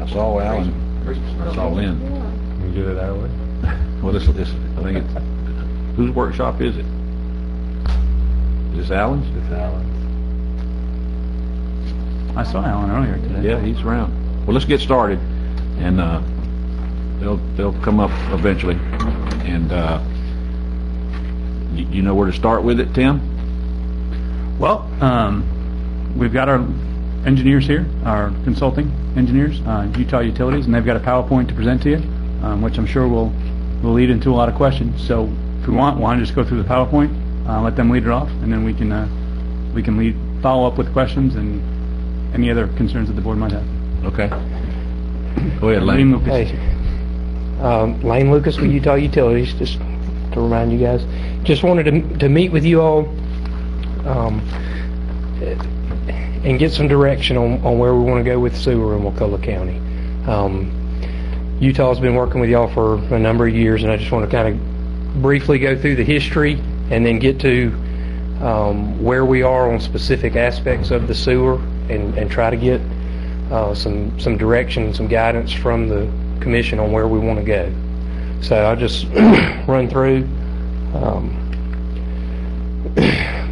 I saw Alan. I saw Lynn. We do it that way. Well, this, I think it's, whose workshop is it? Is this Alan's? It's Alan's. I saw Alan earlier today. Yeah, he's around. Well, let's get started, and they'll come up eventually. And you know where to start with it, Tim? Well, we've got our engineers here, our consulting engineers, Utah Utilities, and they've got a PowerPoint to present to you, which I'm sure will lead into a lot of questions. So if we want to just go through the PowerPoint, let them lead it off, and then we can follow up with questions and any other concerns that the board might have. Okay. Go ahead, Lane. Lucas. Hey, Lane Lucas with Utah Utilities, just to remind you guys. Just wanted to meet with you all and get some direction on where we want to go with sewer in Wakulla County. Utah's been working with y'all for a number of years, and I just want to kind of briefly go through the history and then get to where we are on specific aspects of the sewer and try to get some direction, some guidance from the commission on where we want to go. So I'll just run through.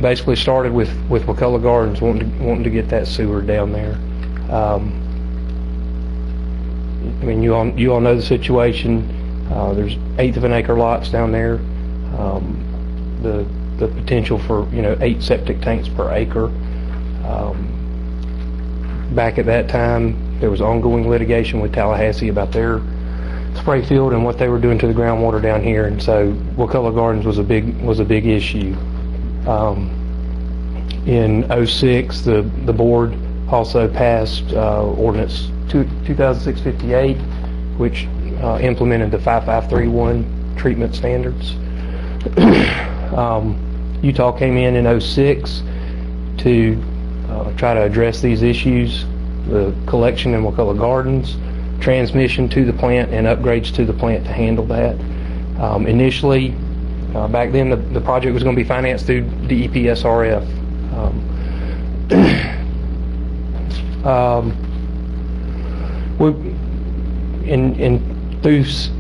Basically started with Wakulla Gardens, wanting to get that sewer down there. I mean, you all know the situation. There's 1/8 of an acre lots down there. The potential for 8 septic tanks per acre. Back at that time, there was ongoing litigation with Tallahassee about their spray field and what they were doing to the groundwater down here, and so Wakulla Gardens was a big issue. In '06, the board also passed ordinance 2006-58, which implemented the 5531 treatment standards. Utah came in '06 to try to address these issues: the collection in Wakulla Gardens, transmission to the plant, and upgrades to the plant to handle that. Initially, back then, the project was going to be financed through DEP SRF.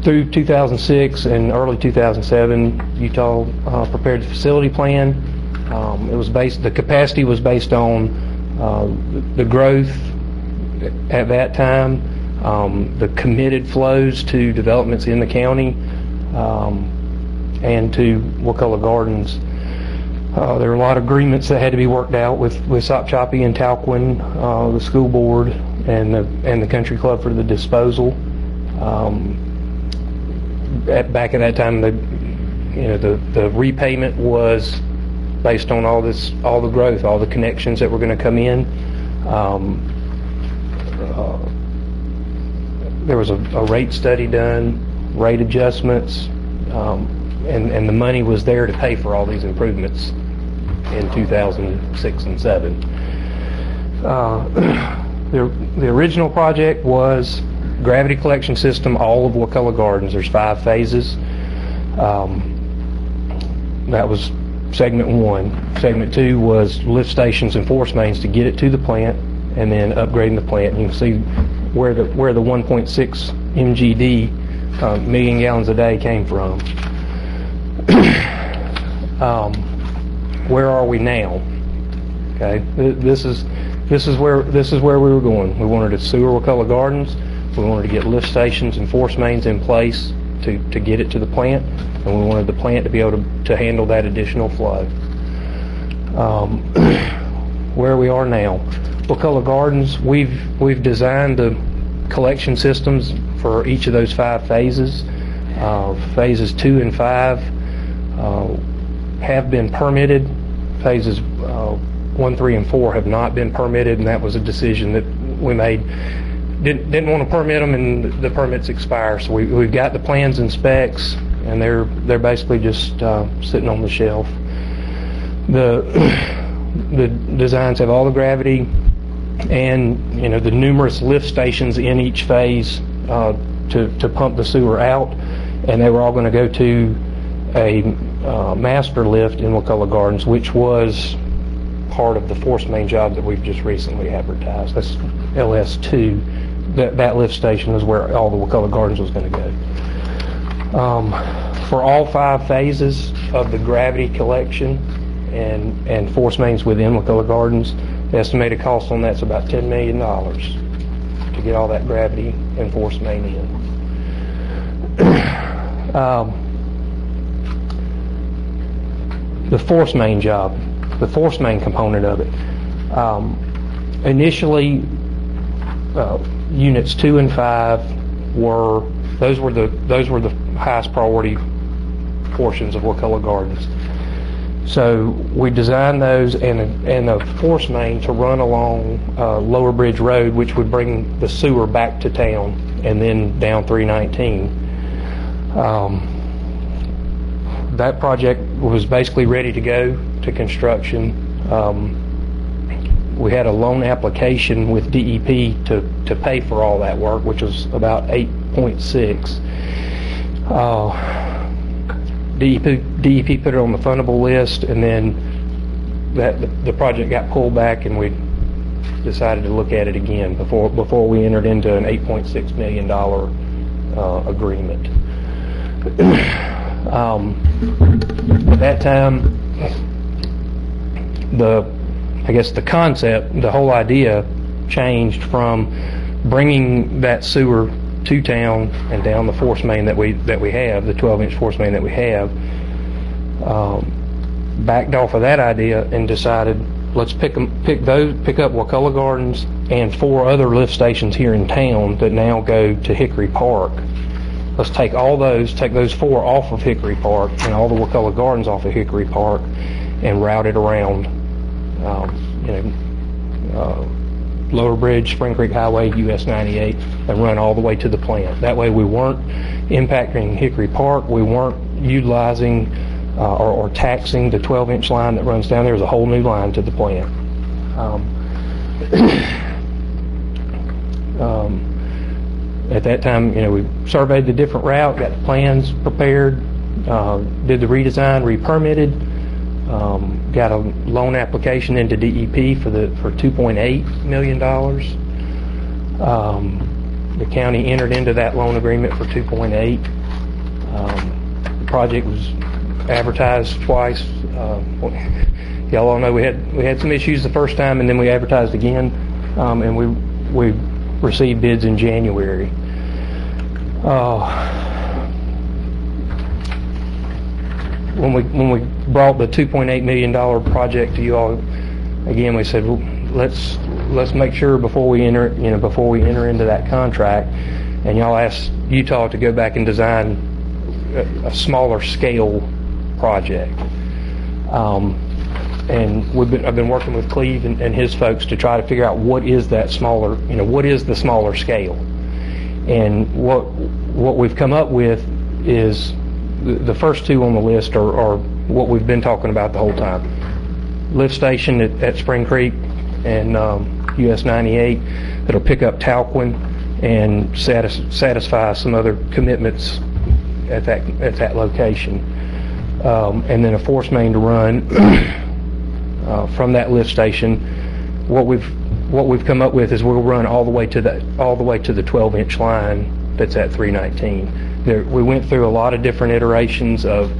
Through 2006 and early 2007, Utah prepared the facility plan. The capacity was based on the growth at that time, the committed flows to developments in the county, and to Wakulla Gardens. There were a lot of agreements that had to be worked out with Sopchoppy and Talquin, the school board, and the country club for the disposal. Back at that time, the repayment was based on all the growth, all the connections that were going to come in. There was a rate study done, rate adjustments, and the money was there to pay for all these improvements in 2006 and 7. The original project was gravity collection system, all of Wakulla Gardens. There's 5 phases. That was segment 1. Segment 2 was lift stations and force mains to get it to the plant, and then upgrading the plant. You can see where the 1.6 MGD, million gallons a day, came from. Where are we now? Okay, this is where we were going. We wanted to sewer Wakulla Gardens. We wanted to get lift stations and force mains in place to get it to the plant, and we wanted the plant to be able to handle that additional flow. Where we are now, Wakulla Gardens, we've designed the collection systems for each of those 5 phases. Phases 2 and 5 have been permitted. Phases 1, 3, and 4 have not been permitted, and that was a decision that we made. Didn't want to permit them, and the permits expire. So we've got the plans and specs, and they're basically just sitting on the shelf. The designs have all the gravity and the numerous lift stations in each phase to pump the sewer out, and they were all going to go to a master lift in Wakulla Gardens, which was part of the force main job that we've just recently advertised. That's LS2. that lift station is where all the Wakulla Gardens was going to go. For all 5 phases of the gravity collection and force mains within Wakulla Gardens, the estimated cost on that's about $10 million to get all that gravity and force main in. The force main job, the force main component of it. Initially, units 2 and 5 were the highest priority portions of Wakulla Gardens. So we designed those and a force main to run along Lower Bridge Road, which would bring the sewer back to town and then down 319. That project was basically ready to go to construction. We had a loan application with DEP to pay for all that work, which was about 8.6. DEP put it on the fundable list, and then the project got pulled back, and we decided to look at it again before we entered into an $8.6 million agreement. At that time, the concept, the whole idea changed from bringing that sewer to town and down the force main that we have, the 12-inch force main that we have. Backed off of that idea and decided, let's pick up Wakulla Gardens and 4 other lift stations here in town that now go to Hickory Park. Let's take those 4 off of Hickory Park and all the Wakulla Gardens off of Hickory Park and route it around, Lower Bridge, Spring Creek Highway, US 98, and run all the way to the plant. That way we weren't impacting Hickory Park, we weren't utilizing or taxing the 12-inch line that runs down there. There's a whole new line to the plant. At that time, we surveyed the different route, got the plans prepared, did the redesign, re-permitted, got a loan application into DEP for $2.8 million. The county entered into that loan agreement for $2.8. The project was advertised twice. Y'all all know we had some issues the first time, and then we advertised again, and we received bids in January. When we brought the $2.8 million project to you all, again, we said, well, let's make sure before we enter into that contract, and y'all asked Utah to go back and design a smaller scale project. And I've been working with Cleve and his folks to try to figure out what is that smaller, what is the smaller scale. And what we've come up with is the first 2 on the list are what we've been talking about the whole time. Lift station at Spring Creek and US 98 that'll pick up Talquin and satisfy some other commitments at that location. And then a force main to run from that lift station. What we've come up with is we'll run all the way to the 12-inch line that's at 319. We went through a lot of different iterations of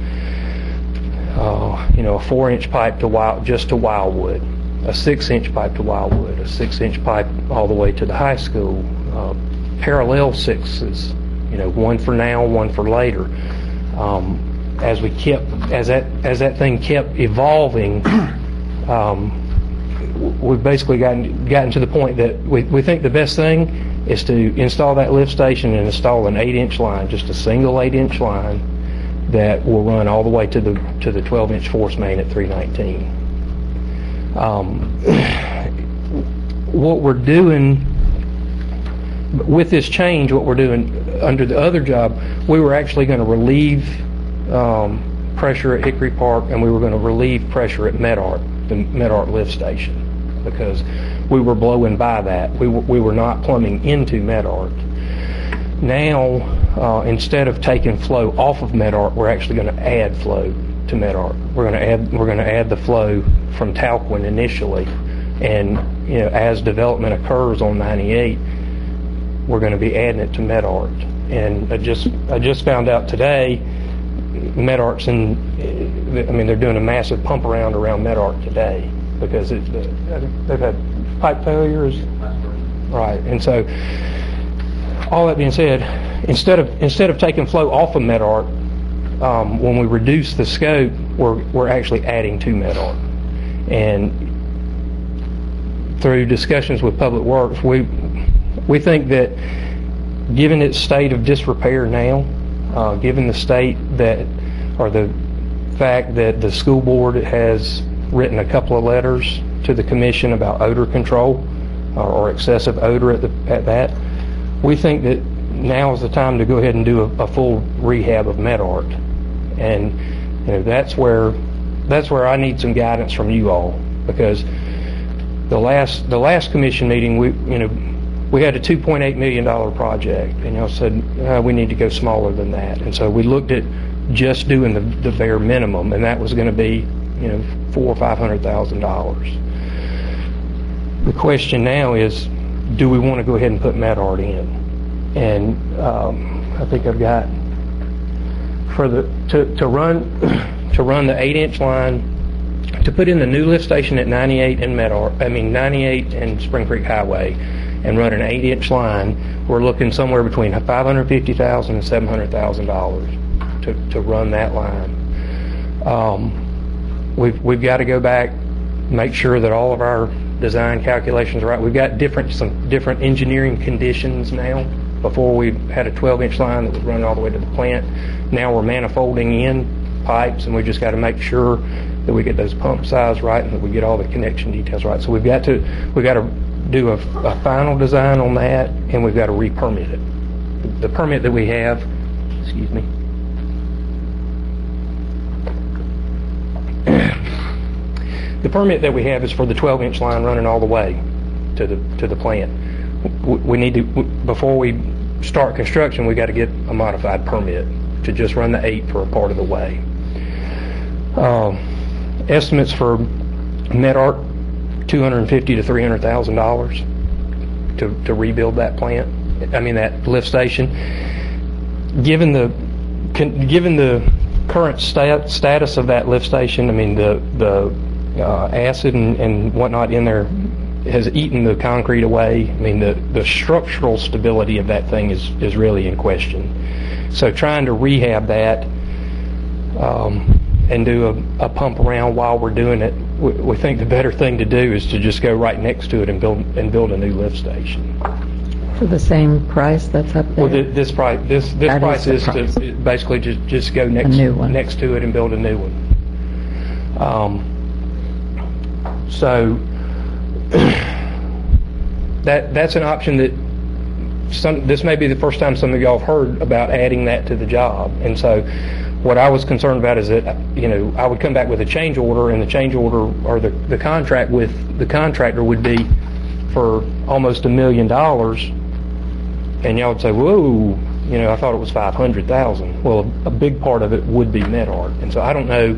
a 4-inch pipe just to Wildwood, a 6-inch pipe to Wildwood, a 6-inch pipe all the way to the high school, parallel 6s, one for now, one for later. As that thing kept evolving, we've basically gotten to the point that we think the best thing is to install that lift station and install an 8-inch line, just a single 8-inch line that will run all the way to the 12-inch force main at 319. What we're doing with this change, what we're doing under the other job, we were actually going to relieve pressure at Hickory Park, and we were going to relieve pressure at Medart, the Medart lift station, because we were blowing by that. We were not plumbing into Medart. Now, instead of taking flow off of Medart, we're actually going to add flow to Medart. We're going to add the flow from Talquin initially, and as development occurs on 98, we're going to be adding it to MedArt. And I just found out today, MedArt's they're doing a massive pump around MedArt today because they've had pipe failures. Right, and so all that being said, instead of taking flow off of MedArt, when we reduce the scope, we're actually adding to MedArt. And through discussions with Public Works, we think that given its state of disrepair now, given the state the fact that the school board has written a couple of letters to the commission about odor control or excessive odor at that, we think that now is the time to go ahead and do a full rehab of MedArt. And that's where I need some guidance from you all, because the last commission meeting we had a $2.8 million project, and y'all said we need to go smaller than that. And so we looked at just doing the bare minimum, and that was going to be $400,000 or $500,000. The question now is, do we want to go ahead and put MedArt in? And I think I've got to run the 8-inch line, to put in the new lift station at 98 and Spring Creek Highway, and run an 8-inch line. We're looking somewhere between $550,000 and $700,000 to run that line. We've got to go back, make sure that all of our design calculations are right. We've got some different engineering conditions now. Before we had a 12-inch line that was running all the way to the plant. Now we're manifolding in pipes, and we just got to make sure that we get those pump size right and that we get all the connection details right. So we've got to do a final design on that, and we've got to re-permit it. The permit that we have, the permit that we have is for the 12-inch line running all the way to the plant. We need to, before we start construction, we got to get a modified permit to just run the 8 for a part of the way. Estimates for MedArt, $250,000 to $300,000 to rebuild that plant. That lift station. Given the current status of that lift station, the acid and whatnot in there has eaten the concrete away. The structural stability of that thing is really in question. So trying to rehab that and do a pump around while we're doing it, we think the better thing to do is to just go right next to it and build a new lift station. For the same price that's up there? Well, this price is to basically just go next to it and build a new one. So that's an option that this may be the first time some of y'all have heard about adding that to the job. And so what I was concerned about is that I would come back with a change order, and the change order or the contract with the contractor would be for almost $1 million, and y'all would say, whoa, I thought it was $500,000. Well, a big part of it would be MedArt, and so I don't know.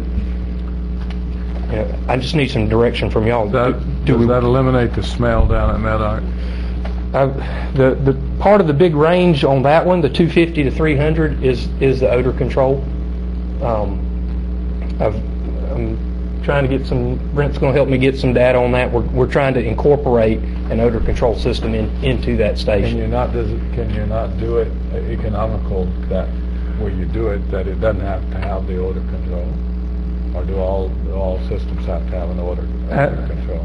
I just need some direction from y'all. Does that eliminate the smell down at MedArt? The part of the big range on that one, the 250 to 300, is the odor control. I'm trying to get Brent's going to help me get some data on that. We're trying to incorporate an odor control system into that station. Can you not do it economical that where you do it that it doesn't have to have the odor control? Or do all systems have to have an odor control?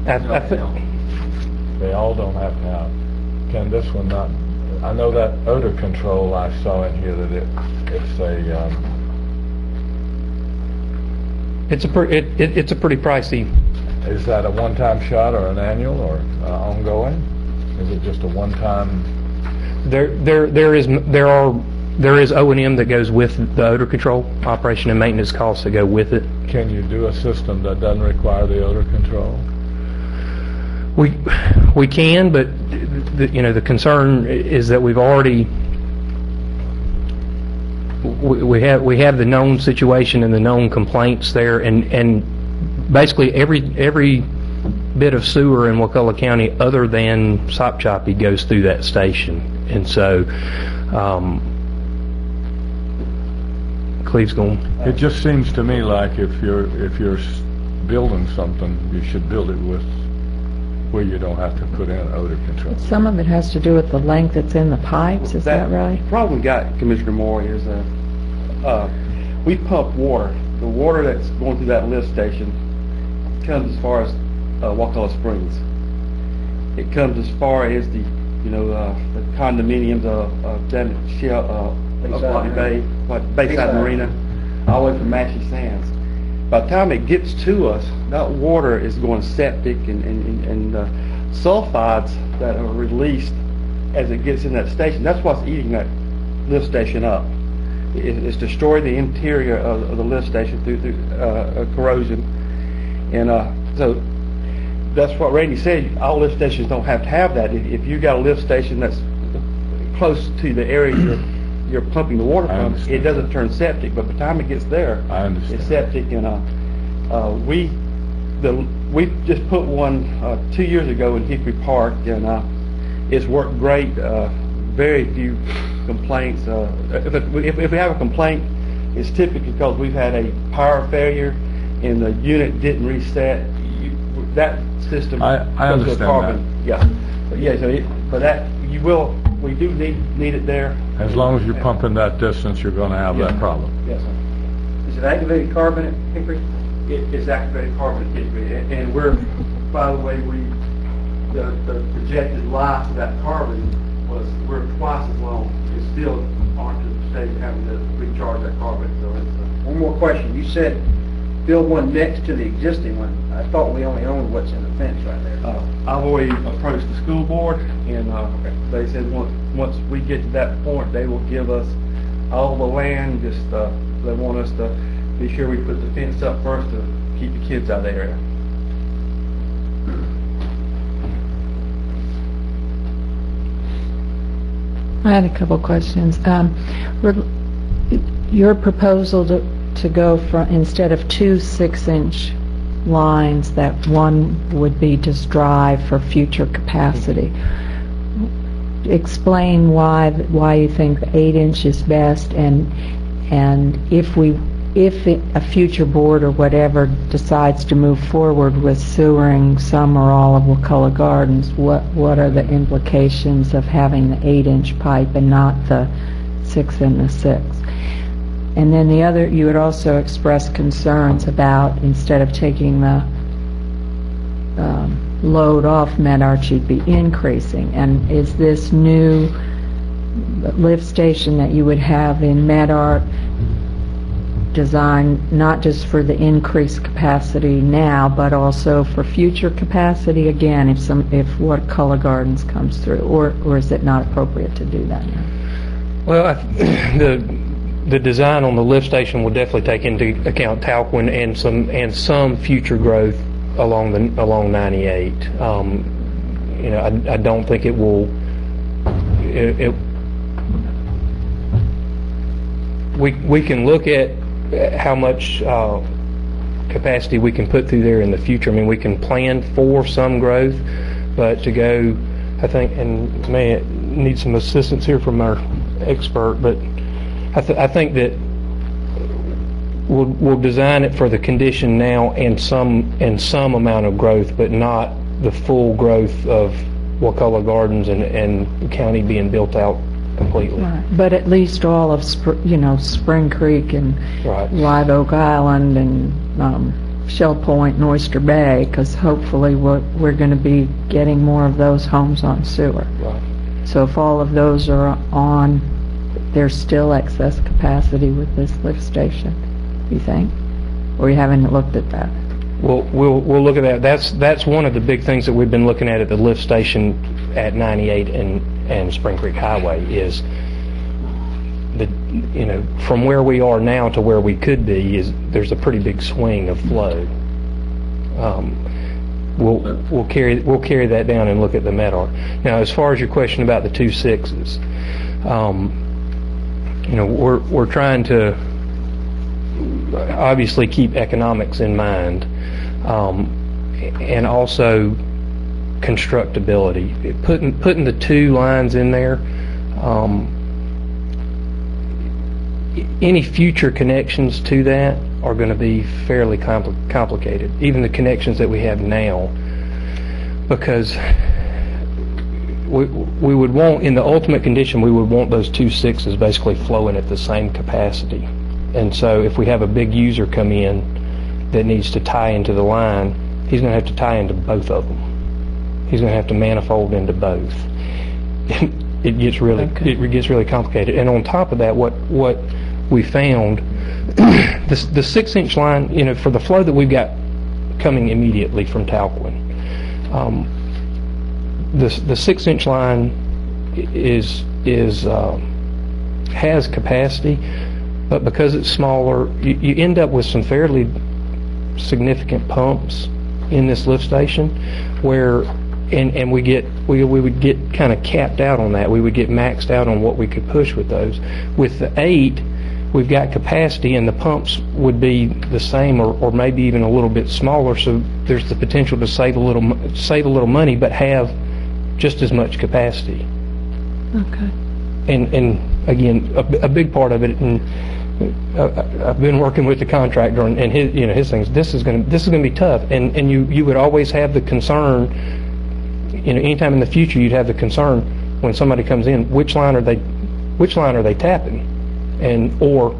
I think they all don't have to have. Can this one not? I know that odor control I saw in here that it's a pretty pricey. Is that a one-time shot or an annual or ongoing? Is it just a one-time? There is O&M that goes with the odor control, operation and maintenance costs that go with it. Can you do a system that doesn't require the odor control? We can, but the concern is that we have the known situation and the known complaints there, and basically every bit of sewer in Wakulla County other than Sopchoppy goes through that station. And so, Cleve's going. It just seems to me like if you're building something, you should build it with where you don't have to put in odor control. Some of it has to do with the length that's in the pipes, is that right? The problem we got, Commissioner Moore, is we pump water. The water that's going through that lift station comes as far as Wakulla Springs. It comes as far as the condominiums of Bayside Marina, all the way from Matchy Sands. By the time it gets to us, that water is going septic and sulfides that are released as it gets in that station. That's what's eating that lift station up. It's destroying the interior of the lift station through corrosion. And so that's what Randy said. All lift stations don't have to have that. If you got a lift station that's close to the area you're pumping the water from, it doesn't turn septic. But by the time it gets there, it's septic. And we just put one 2 years ago in Hickory Park, and it's worked great. Very few complaints. If we have a complaint, it's typically because we've had a power failure and the unit didn't reset. That system I goes to understand carbon. Yeah, but yeah. So we do need it there. As long as you're pumping that distance, you're going to have that problem. Yes, sir. Is it activated carbon at Hickory? It's activated carbon at Hickory, and we're, by the way, the projected life of that carbon we're twice as long. It's still aren't to the stage of having to recharge that carbon. So it's One more question. You said build one next to the existing one. I thought we only owned what's in the fence right there. I've already approached the school board, and they said once we get to that point, they will give us all the land. Just they want us to be sure we put the fence up first to keep the kids out of the area. I had a couple questions. Your proposal to go from, instead of 2 6-inch lines, that one would be just drive for future capacity. Explain why you think the 8-inch is best, and if a future board or whatever decides to move forward with sewering some or all of Wakulla Gardens, what are the implications of having the 8-inch pipe and not the 6 and the 6? And then the other, you had also expressed concerns about, instead of taking the load off MedArt, you'd be increasing. And is this new lift station that you would have in MedArt designed not just for the increased capacity now, but also for future capacity again if Wakulla Gardens comes through, or is it not appropriate to do that now? Well, the design on the lift station will definitely take into account Talquin and some future growth along 98. I don't think it will. We can look at how much capacity we can put through there in the future. I mean, we can plan for some growth, but to go, I think, and may need some assistance here from our expert, but I think that we'll design it for the condition now and some amount of growth, but not the full growth of Wakulla Gardens and county being built out completely. Right. But at least all of Spring Creek and Right. Live Oak Island and Shell Point and Oyster Bay, because hopefully we're going to be getting more of those homes on sewer. Right. So if all of those are on, there's still excess capacity with this lift station, you think? Or you haven't looked at that? We'll look at that. That's one of the big things that we've been looking at the lift station at 98 and Spring Creek Highway is from where we are now to where we could be there's a pretty big swing of flow. We'll carry that down and look at the MedArt. Now, as far as your question about the 2 6s, we're trying to obviously keep economics in mind, and also constructability. Putting the two lines in there, any future connections to that are going to be fairly complicated, even the connections that we have now, because we would want, in the ultimate condition, we would want those 2 6s basically flowing at the same capacity. And so if we have a big user come in that needs to tie into the line, he's going to have to tie into both of them. He's going to have to manifold into both. It gets really complicated. And on top of that, what we found, the 6-inch line, for the flow that we've got coming immediately from Talquin, the 6-inch line has capacity, but because it's smaller, you end up with some fairly significant pumps in this lift station, where and we would get kind of capped out on that. We would get maxed out on what we could push with those. With the 8, we've got capacity, and the pumps would be the same, or maybe even a little bit smaller. So there's the potential to save a little money, but have just as much capacity. Okay. And again, a big part of it, and I've been working with the contractor and his things. This is going to be tough, and you would always have the concern. Anytime in the future, you'd have the concern when somebody comes in, which line are they tapping, or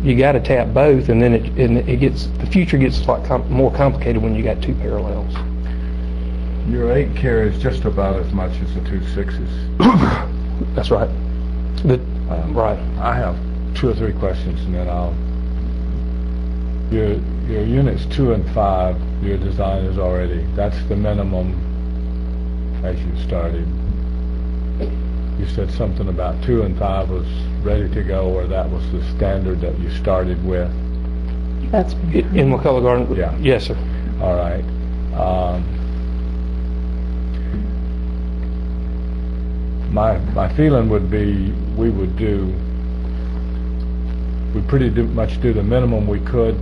you got to tap both, and then the future gets a lot more complicated when you got 2 parallels. Your 8 carries just about as much as the 2 6s. That's right. Right. I have 2 or 3 questions, and then your units 2 and 5, your design is already, that's the minimum as you started. You said something about 2 and 5 was ready to go, or that was the standard that you started with? That's in Wakulla Garden? Yeah. Yes, sir. All right. My feeling would be we pretty much do the minimum we could,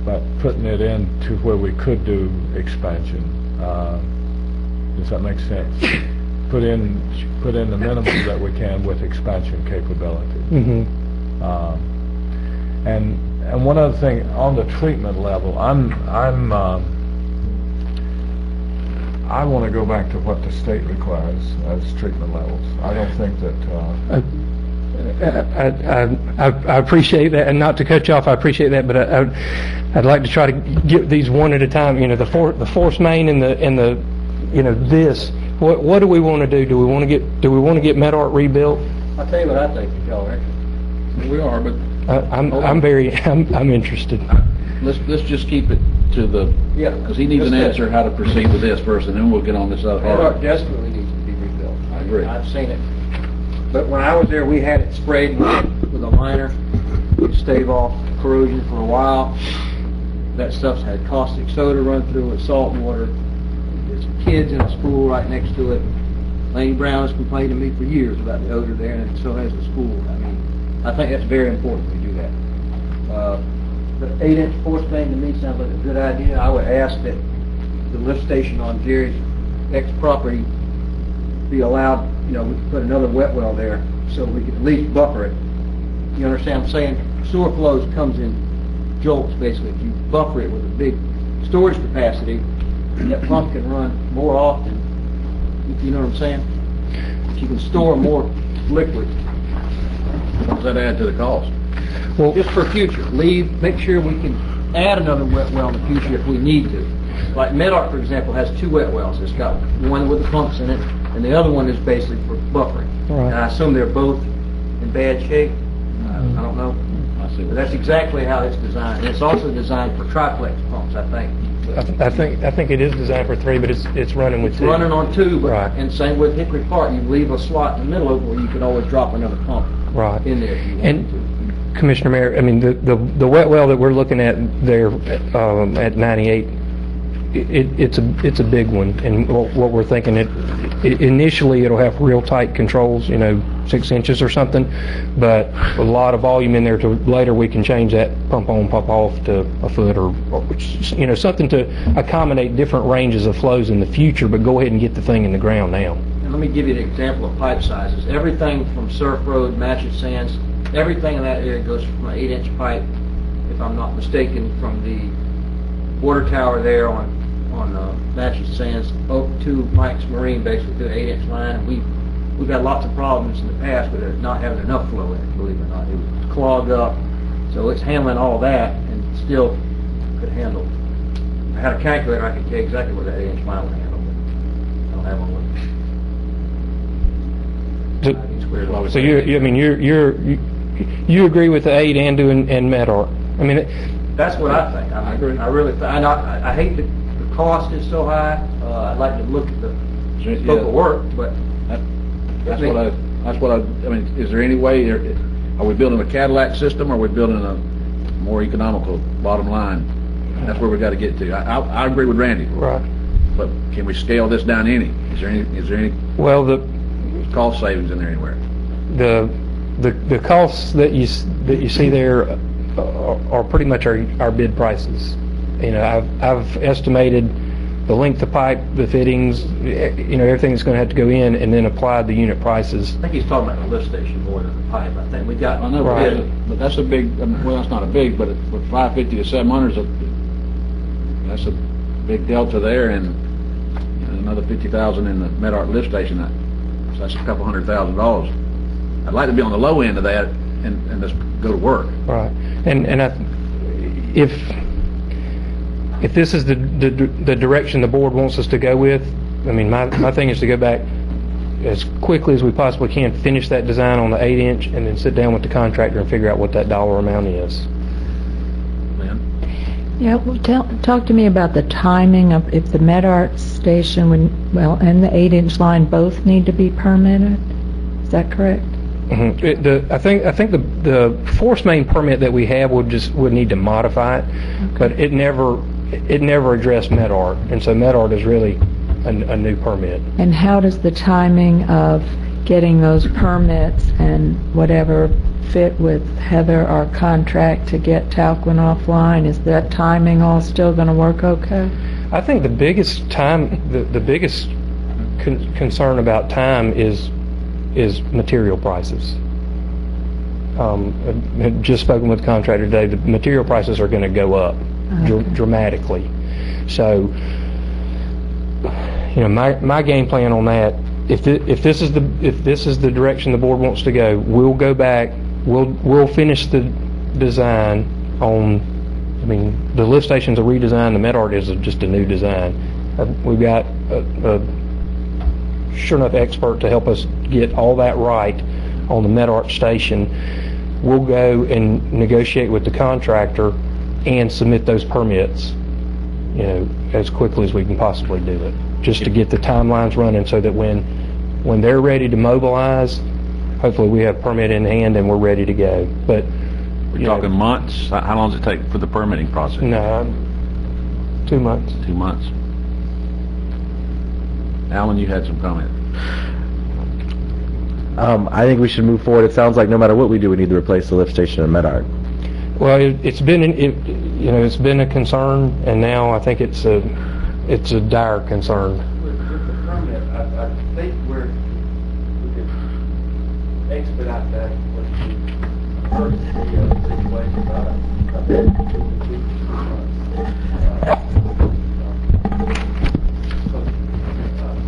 but putting it into where we could do expansion. Does that make sense? Put in the minimum that we can with expansion capability. Mm-hmm. And one other thing on the treatment level, I want to go back to what the state requires as treatment levels. I don't think that. I appreciate that, and not to cut you off, I appreciate that, but I'd like to try to get these one at a time. The force main and the this. What do we want to do? Do we want to get MedArt rebuilt? I'll tell you what I think, y'all. We are, but I'm interested. let's just keep it to the, because he needs an That's answer how to proceed with this first, and then we'll get on this other MedArt part. desperately needs to be rebuilt. I agree. I've seen it. But when I was there, we had it sprayed with a liner to stave off corrosion for a while. That stuff's had caustic soda run through it, salt water. There's some kids in a school right next to it. Lane Brown has complained to me for years about the odor there, and so has the school. I think that's very important we do that. The 8-inch force main to me sounds like a good idea. I would ask that the lift station on Jerry's ex-property be allowed, we could put another wet well there so we could at least buffer it. You understand what I'm saying? Sewer flows comes in jolts, basically. If you buffer it with a big storage capacity, that pump can run more often. You know what I'm saying? If you can store more liquid. What does that add to the cost? Well, Just for future, make sure we can add another wet well in the future if we need to. Like MedArt, for example, has 2 wet wells. It's got one with the pumps in it, and the other one is basically for buffering. Right. And I assume they're both in bad shape. I don't know. I see. But that's exactly how it's designed. And it's also designed for triplex pumps, I think. I think it is designed for 3, but it's running with 2. Running on 2, but Right. and same with Hickory Park. You leave a slot in the middle of it where you can always drop another pump Right. in there if you want to. Commissioner Mayor, the wet well that we're looking at there at 98, it's a big one, and what we're thinking, initially it'll have real tight controls, 6 inches or something, but a lot of volume in there to later we can change that pump on, pump off to a foot or something to accommodate different ranges of flows in the future, but go ahead and get the thing in the ground now. And let me give you an example of pipe sizes. Everything from Surf Road, Matchett Sands, everything in that area goes from an 8-inch pipe, if I'm not mistaken, from the water tower there on Matchett Sands up to Mike's Marine, basically through the 8-inch line. And we've had lots of problems in the past with it not having enough flow in it, believe it or not. It was clogged up, so it's handling all that and still could handle. If I had a calculator, I could tell you exactly what that 8-inch line would handle, but I don't have one with me. So you agree with the 8 and Medart? I mean, That's what I think. I agree. I really think. I hate the cost is so high. I'd like to look at the scope of work, but That's what I mean, is there any way, are we building a Cadillac system, or are we building a more economical bottom line? That's where we got to get to. I agree with Randy. right. But can we scale this down any? Is there any Well, cost savings in there anywhere? the costs that you see there are pretty much our bid prices. I've estimated the length of pipe, the fittings, everything that's going to have to go in, and then applied the unit prices. I think he's talking about the lift station more than the pipe. I think we got. I know, Right. but that's a big. Well, that's not a big, but with 550 to 700, that's a big delta there, and another 50,000 in the Medart lift station. So that's a couple $100,000. I'd like to be on the low end of that and just go to work. Right. And if this is the direction the board wants us to go with, I mean, my thing is to go back as quickly as we possibly can, finish that design on the 8-inch, and then sit down with the contractor and figure out what that dollar amount is. Lynn? Yeah, well, talk to me about the timing of if the Medart station and the 8-inch line both need to be permitted. Is that correct? I think the force main permit that we have would need to modify it, but it never addressed Medart, and so Medart is really a new permit. And how does the timing of getting those permits and whatever fit with Heather, our contract to get Talquin offline? Is that timing all still going to work okay? I think the biggest concern about time is material prices. I had just spoken with the contractor today. The material prices are going to go up dramatically. So, my game plan on that. If this is the direction the board wants to go, we'll go back. We'll finish the design on. I mean, the lift station's a redesign. The Medart is just a new design. We've got a sure enough expert to help us get all that right on the Medart station. We'll go and negotiate with the contractor and submit those permits, as quickly as we can possibly do it, just to get the timelines running so that when they're ready to mobilize, hopefully we have permit in hand and we're ready to go. But We're talking months? How long does it take for the permitting process? No, 2 months. 2 months. Alan, you had some comment. I think we should move forward. It sounds like no matter what we do, we need to replace the lift station in Medart. Well, it's been a concern, and now I think it's a dire concern. With the permit, I think we could expedite that with the first situation.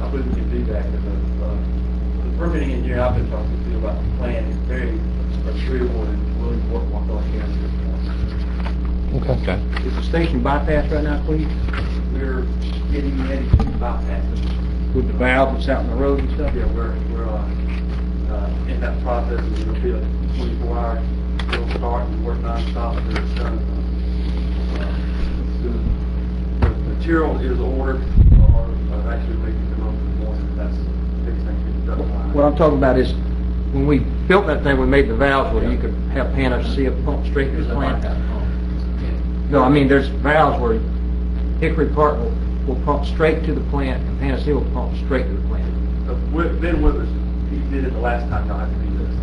I believe we can do that. The permitting engineer I've been talking to about the plan is very agreeable and willing to work on what I can at this point. Okay. Is the station bypassed right now, please? We're getting ready to bypass it. With the valve that's out in the road and stuff? Yeah, we're in that process. It's going to be a 24-hour we'll start and work non-stop until it's done. The material is ordered, or actually we can come up in the morning. That's the biggest thing to get done. What I'm talking about is, when we built that thing, we made the valves where you could have Panacea pump straight to the plant. No, I mean, there's valves where Hickory Park will pump straight to the plant, and Panacea will pump straight to the plant. Ben Withers, he did it the last time y'all had to do this.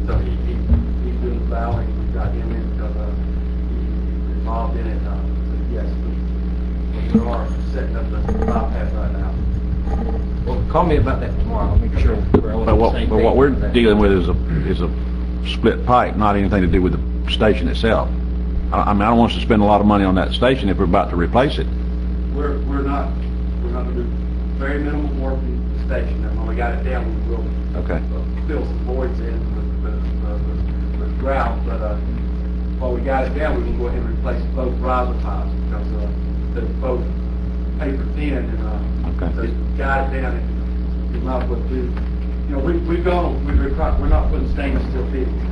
So he's doing the valve, and we got him in because he's involved in it. So yes, we are setting up the bypass right now. Well, call me about that tomorrow. I'll make sure we're all on the same But page what we're with that. dealing with is a split pipe, not anything to do with the station itself. I mean, I don't want us to spend a lot of money on that station if we're about to replace it. We're not going to do very minimal work in the station. And when we got it down, we will Okay. fill some voids in with grout. But while we got it down, we can go ahead and replace both riser pipes because they're both paper thin. And Okay. so we got it down, and we might as well do. You know, we're not putting stainless steel fittings.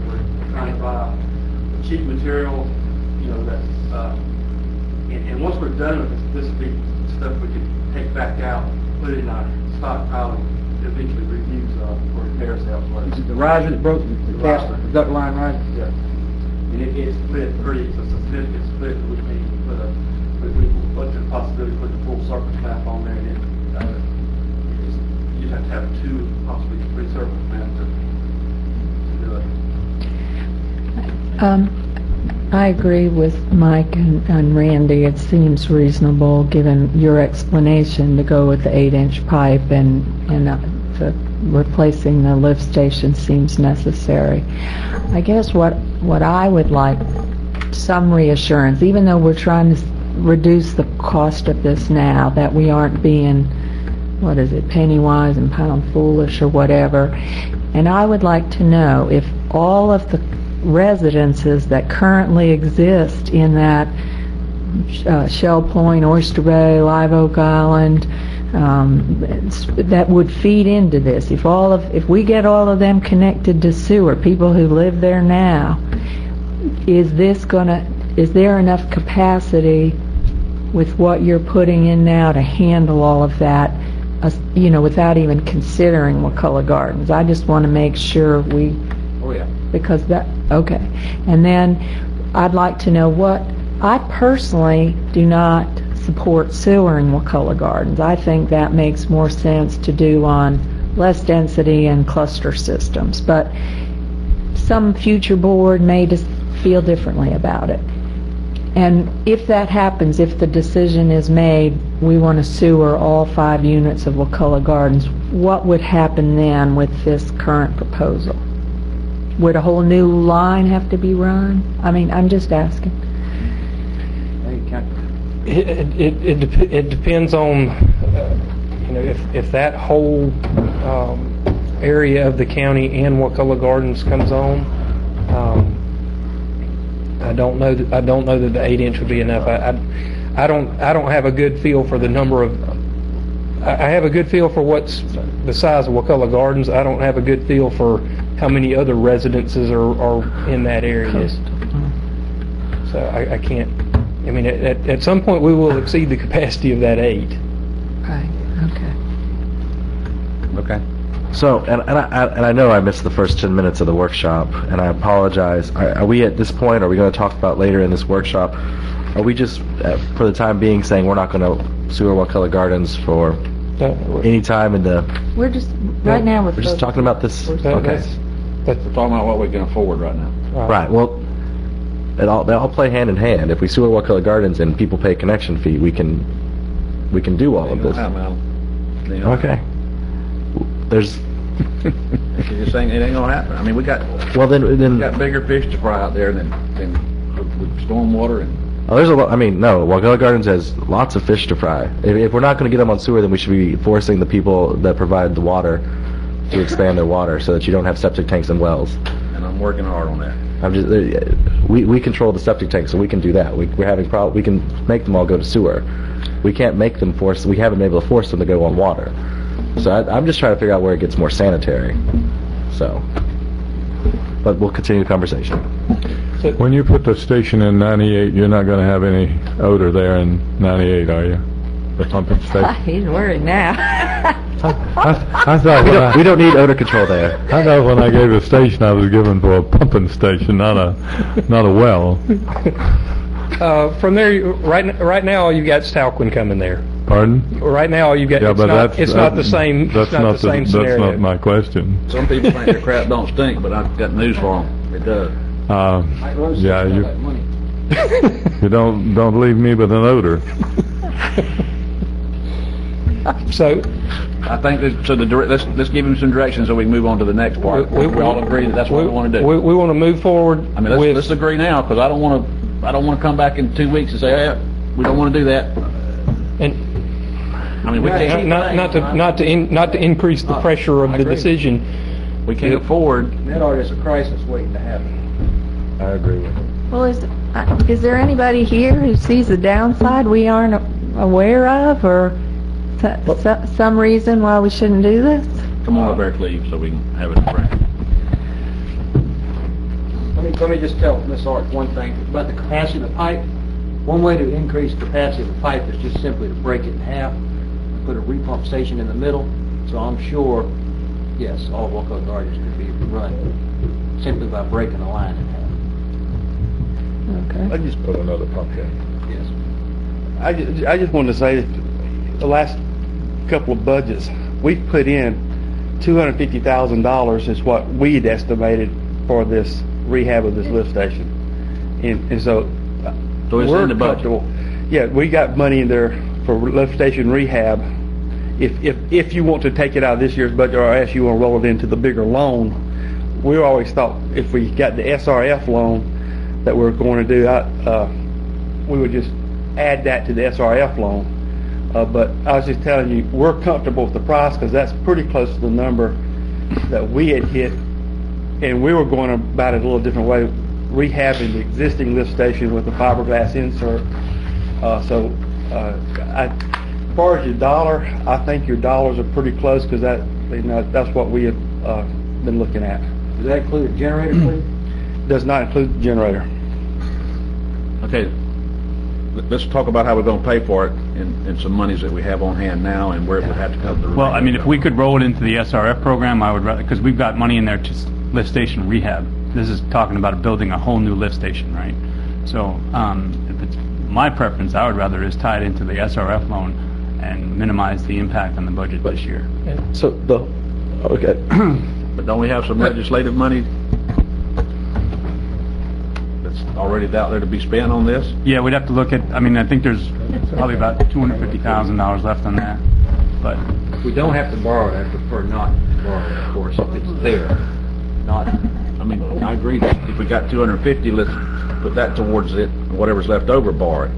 We're trying to buy cheap material. You know, that's and once we're done with this will be stuff we can take back out, put it in our stockpile, and eventually reuse for repairs elsewhere. Is it the riser that broke the cast, the duct line riser? Yeah. And it's split pretty, it's a significant split, which means we looked at the possibility of putting a full surface map on there, and you'd have to have 2, possibly 3 surface maps to do it. I agree with Mike and Randy. It seems reasonable, given your explanation, to go with the 8-inch pipe, and the replacing the lift station seems necessary. I guess what I would like, some reassurance, even though we're trying to reduce the cost of this now, that we aren't being, penny wise and pound foolish or whatever. And I would like to know if all of the residences that currently exist in that Shell Point, Oyster Bay, Live Oak Island, that would feed into this. If we get all of them connected to sewer, people who live there now, is there enough capacity with what you're putting in now to handle all of that, without even considering Wakulla Gardens? I just want to make sure we. Oh, yeah. Because okay. And then I'd like to know I personally do not support sewer in Wakulla Gardens. I think that makes more sense to do on less density and cluster systems. But some future board may just feel differently about it. And if that happens, if the decision is made, we want to sewer all 5 units of Wakulla Gardens, what would happen then with this current proposal? Would a whole new line have to be run? I mean, I'm just asking. It depends on, if that whole area of the county and Wakulla Gardens comes on. I don't know that the 8-inch would be enough. I don't have a good feel for the number of. I have a good feel for what's the size of Wakulla Gardens. I don't have a good feel for how many other residences are in that area. So I can't. I mean, at some point we will exceed the capacity of that 8. Right. Okay. So, and I know I missed the first 10 minutes of the workshop, and I apologize. Are we at this point, are we going to talk about later in this workshop, are we just, for the time being, saying we're not going to sewer Wakulla Gardens for any time in the... We're just, right now We're just talking about this? Okay. We're talking about what we can afford right now. Right, well, they all play hand in hand. If we sewer Wakulla Gardens and people pay a connection fee, we can do all of this. Okay. There's... You're just saying it ain't gonna happen. I mean, we got bigger fish to fry out there than with stormwater and... Oh, there's a lot. I mean, no, Wakulla Gardens has lots of fish to fry. If we're not going to get them on sewer, then we should be forcing the people that provide the water to expand their water so that you don't have septic tanks and wells. and I'm working hard on that. We control the septic tank, so we can do that. We're having we can make them all go to sewer. We can't make them force. We haven't been able to force them to go on water. So I'm just trying to figure out where it gets more sanitary. So, but we'll continue the conversation. When you put the station in 98, you're not going to have any odor there in 98, are you? The pumping station. He's worried now. I thought We don't need odor control there. I thought when I gave a station, I was given for a pumping station, not a well. From there, right now, you got Stalquin coming there. Pardon? Right now, you get, Yeah, but that's... it's not the same, it's not the same scenario. That's not my question. Some people think their crap don't stink, but I've got news for them. It does. Yeah, you don't leave me with an odor. So, I think that, so let's give him some direction so we can move on to the next part. We all agree that that's what we want to do. We want to move forward. I mean, let's agree now, because I don't want to come back in 2 weeks and say, hey, we don't want to do that. And I mean, we can't. Not to increase the pressure of the decision. We can't afford. Medard is a crisis waiting to happen. I agree with you. Well, is there anybody here who sees the downside we aren't aware of, or some reason why we shouldn't do this? Come on over there, Cleve, so we can have it in front. Let me just tell Ms. Art one thing about the capacity of the pipe. One way to increase the capacity of the pipe is just simply to break it in half, put a repump station in the middle. So I'm sure, yes, all of Wakulla Gardens could be run simply by breaking the line in half. Okay. I just put another pump in. Yes. I just wanted to say that the last couple of budgets, we've put in $250,000 is what we had estimated for this rehab of this lift station. And so it's we're in the budget. comfortable. Yeah, we got money in there for lift station rehab. If you want to take it out of this year's budget, or else you want to roll it into the bigger loan, we always thought if we got the SRF loan that we're going to do, we would just add that to the SRF loan. But I was just telling you, we're comfortable with the price because that's pretty close to the number that we had hit, and we were going about it a little different way, rehabbing the existing lift station with the fiberglass insert. As far as your dollar, I think your dollars are pretty close because that's what we have been looking at. Does that include a generator, please? Does not include the generator. Okay, let's talk about how we're going to pay for it and some monies that we have on hand now and where it would have to come to. Well, I mean, if we could roll it into the SRF program, I would rather, because we've got money in there to lift station rehab. This is talking about building a whole new lift station, right? So, if it's my preference, I would rather just tie it into the SRF loan and minimize the impact on the budget this year. So okay. But don't we have some legislative money that's already out there to be spent on this? Yeah, we'd have to look at, I mean, I think there's probably about $250,000 left on that, but... If we don't have to borrow it, I prefer not to borrow it, of course, if it's there. Not, I mean, I agree that if we got 250, let's put that towards it, and whatever's left over, borrow it.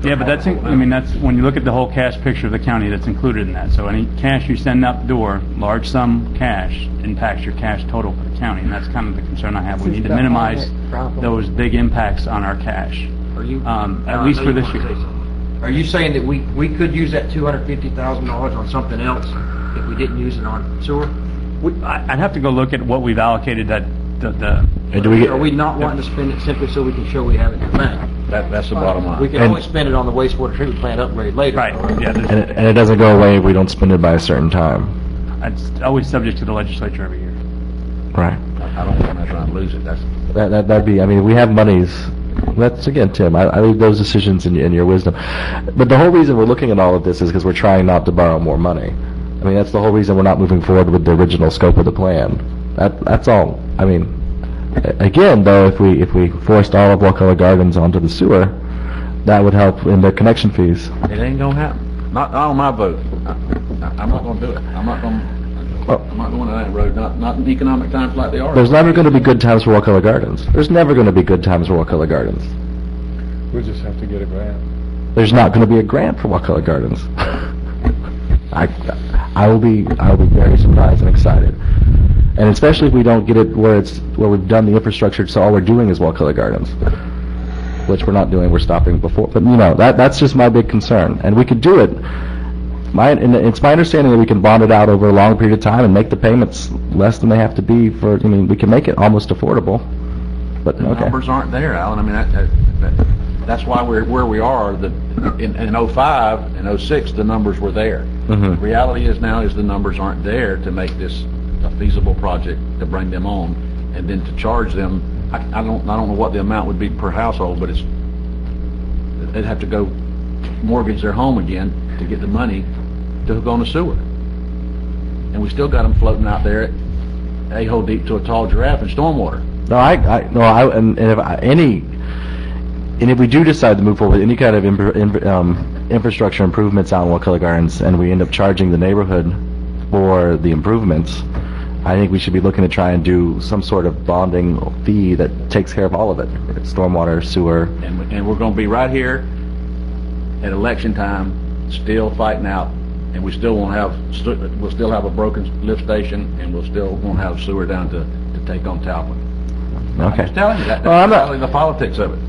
Yeah, but that's, I mean, that's, when you look at the whole cash picture of the county, that's included in that. So any cash you send out the door, large sum cash, impacts your cash total for the county, and that's kind of the concern I have. We need to minimize those big impacts on our cash, at least for this year. are you saying that we could use that $250,000 on something else if we didn't use it on sewer? I'd have to go look at what we've allocated that, Are we not wanting to spend it simply so we can show we have it in the bank? That's the bottom line. We can always spend it on the wastewater treatment plant upgrade later. right, yeah. And it doesn't go away if we don't spend it by a certain time. It's always subject to the legislature every year. Right. I don't want to try and lose it. That'd be, I mean, we have monies. That's, again, Tim, I leave those decisions in your wisdom. But the whole reason we're looking at all of this is because we're trying not to borrow more money. I mean, that's the whole reason we're not moving forward with the original scope of the plan. That's all. I mean, again, though, if we forced all of Wakulla Gardens onto the sewer, that would help in their connection fees. It ain't gonna happen. Not on my vote. I'm not gonna do it. I'm not going to that road. Not in economic times like they are. There's never going to be good times for Wakulla Gardens. There's never going to be good times for Wakulla Gardens. We just have to get a grant. There's not going to be a grant for Wakulla Gardens. I will be very surprised and excited. And especially if we don't get it where we've done the infrastructure, so all we're doing is Wakulla Gardens, which we're not doing. We're stopping before. But that's just my big concern. And we could do it. It's my understanding that we can bond it out over a long period of time and make the payments less than they have to be for. I mean, we can make it almost affordable. But the numbers aren't there, Alan. I mean, that's why we're where we are. In 05 and 06, the numbers were there. Mm-hmm. The reality is now the numbers aren't there to make this a feasible project to bring them on, and then to charge them. I don't know what the amount would be per household, but they'd have to go mortgage their home again to get the money to hook on the sewer. And we still got them floating out there a-hole deep to a tall giraffe in stormwater. And if we do decide to move forward with any kind of infrastructure improvements out in Wakulla Gardens, and we end up charging the neighborhood for the improvements, I think we should be looking to try and do some sort of bonding fee that takes care of all of it. Stormwater, sewer. And we're gonna be right here at election time, still fighting out, and we still won't have, we'll still have a broken lift station, and we'll still won't have sewer down to take on Talbot. Okay. I'm just telling you, that's Well, I'm not- really the politics of it.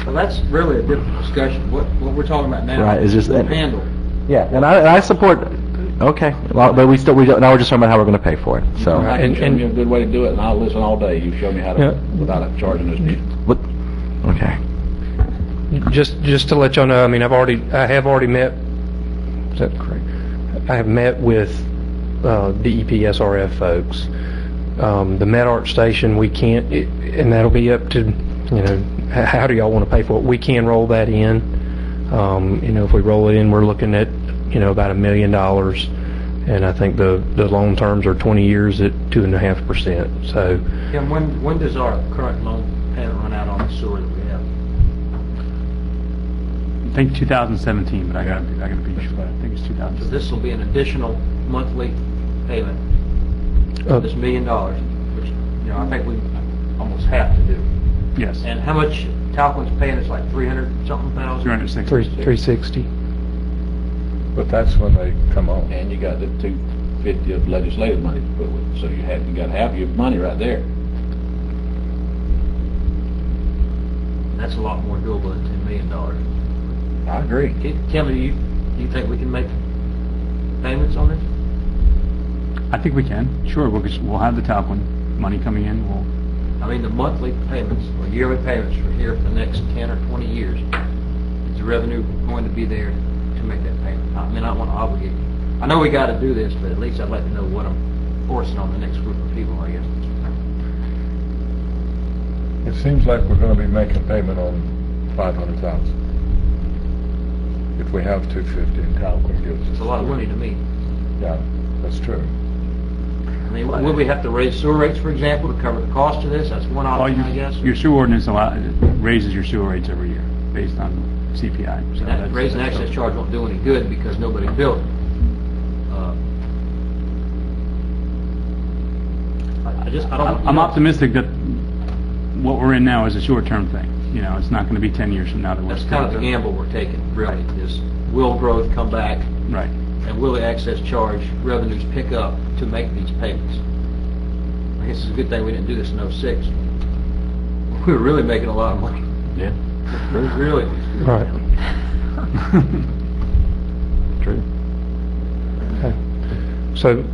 Well, that's really a different discussion. What we're talking about now Right, it's just we'll that- handle. Yeah, and I support, okay, well, but we don't, now we're just talking about how we're going to pay for it, so. I can show you a good way to do it, and I'll listen all day. You show me how to, without charging us. What, okay. Just to let y'all know, I mean, I have already met, is that correct? I have met with DEP SRF folks. The MedArt station, we can't, and that'll be up to, how do y'all want to pay for it? We can roll that in. If we roll it in, we're looking at, about $1 million. And I think the loan terms are 20 years at 2.5%. So, Kim, when does our current loan payment run out on the sewer that we have? I think 2017, but I gotta be sure. I think it's So 2017. this will be an additional monthly payment, this $1 million, which, I think we almost have to do. Yes. And how much Talcott's paying us, like 300-something thousand? 360. 360. But that's when they come on. And you got the 250 of legislative money to put with it, so you got half your money right there. That's a lot more doable than $10 million. I agree. Kim, do you think we can make payments on this? I think we can. Sure, we'll have the Talcon money coming in. I mean, the monthly payments or yearly payments for here for the next 10 or 20 years, is the revenue going to be there to make that payment? I mean, I don't want to obligate you. I know we got to do this, but at least I'd like to know what I'm forcing on the next group of people, I guess. It seems like we're going to be making payment on 500,000. If we have 250 and Talcon gives us. It's a lot of money to me. Yeah, that's true. I mean, will we have to raise sewer rates, for example, to cover the cost of this? That's one option, I guess. Your sewer ordinance raises your sewer rates every year based on CPI. So That raising access charge won't do any good because nobody built it. I'm optimistic that what we're in now is a short-term thing. It's not going to be 10 years from now that we're. That's kind of the gamble we're taking, really, is will growth come back? Right. And will the access charge revenues pick up to make these payments? I guess it's a good thing we didn't do this in '06. We were really making a lot of money. Yeah. Really. Right. True. Okay. So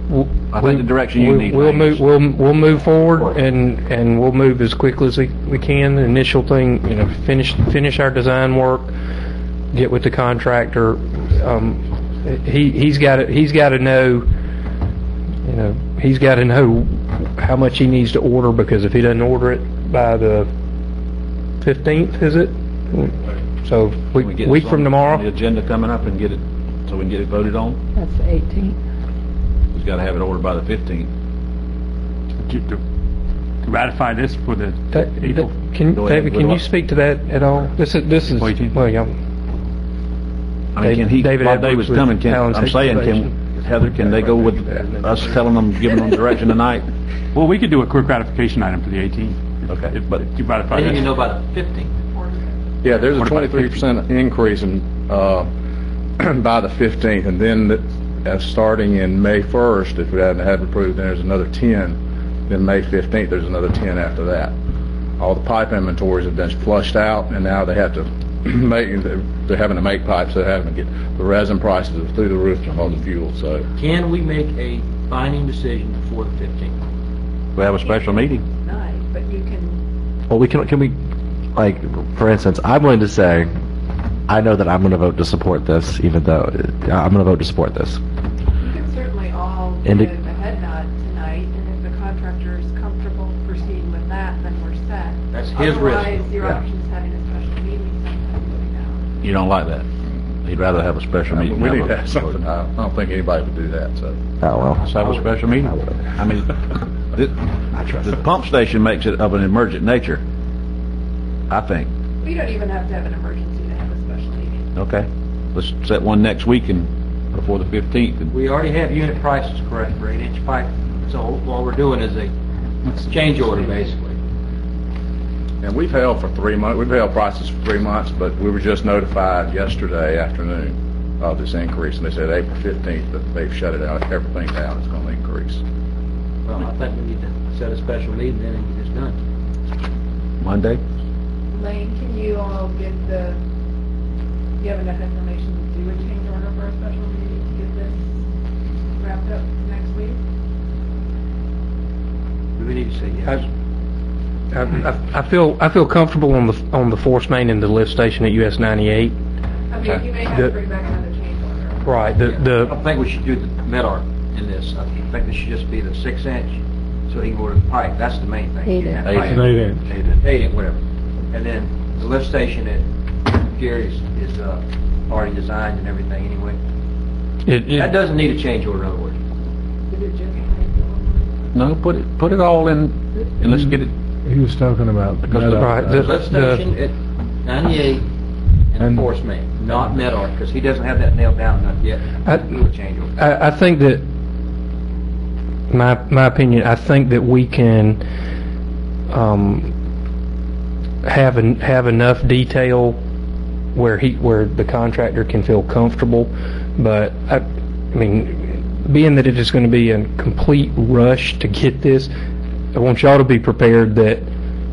I think the direction you need. We'll move forward and we'll move as quickly as we can. The initial thing, finish our design work, get with the contractor. He's got to know, he's got to know how much he needs to order, because if he doesn't order it by the 15th, is it? So week from tomorrow. The agenda coming up and get it, so we can get it voted on. That's the 18th. We've got to have it ordered by the 15th. To ratify this for the April. David, can you speak to that at all? This is well, yeah. I mean, while David's coming, Heather, can they go with us telling them, giving them direction tonight? Well, we could do a quick ratification item for the 18th. Okay. But if you ratify I think this. you know by the 15th. Yeah, there's a What about 23% increase in, by the 15th, and then starting in May 1st, if we hadn't had approved, then there's another 10. Then May 15th, there's another 10 after that. All the pipe inventories have been flushed out, and now they have to they're having to make pipes, they're having to get, the resin prices are through the roof to haul the fuel, so. Can we make a binding decision before the 15th? We have a special meeting. Night, but you can. Well, can we, like, for instance, I'm willing to say, I know that I'm going to vote to support this, even though I'm going to vote to support this. You can certainly all And give a head nod tonight, and if the contractor is comfortable proceeding with that, then we're set. That's his risk. Otherwise, your option's having a special meeting sometime between now. You don't like that? he'd rather have a special meeting. We need to have something. I don't think anybody would do that, so. Oh, well. Let's have a special meeting. I mean, the pump station makes it of an emergent nature, I think. We don't even have to have an emergency to have a special meeting. Okay, let's set one next week and before the 15th. And We already have unit prices correct for 8-inch pipe, so all we're doing is a change order, basically. And we've held for 3 months, we've held prices for 3 months, but we were just notified yesterday afternoon of this increase, and they said April 15th, that they've shut it out, everything down, it's going to increase. Well, I think we need to set a special meeting then and get this done. Monday? Lane, can you all get do you have enough information to do a change order for a special meeting to get this wrapped up next week? Do we need to say yes? I feel comfortable on the force main and the lift station at US 98. I mean, you may have to bring back another change order. Right. I don't think we should do the med-arc in this. I think this should just be the 6-inch, so he can order the pipe. That's the main thing. 8-inch. Pipe. An 8-inch. 8-inch, whatever. And then the lift station at Gary's is already designed and everything anyway. That doesn't need a change order, in other words. Did it just No, put it all in, and let's get it. He was talking about. Right, The lift station at 98 and And- the force main, not med-arc, because he doesn't have that nailed down enough yet to do a change order. I think that, my opinion, I think that we can have enough detail where the contractor can feel comfortable, but I mean, being that it is going to be a complete rush to get this, I want y'all to be prepared that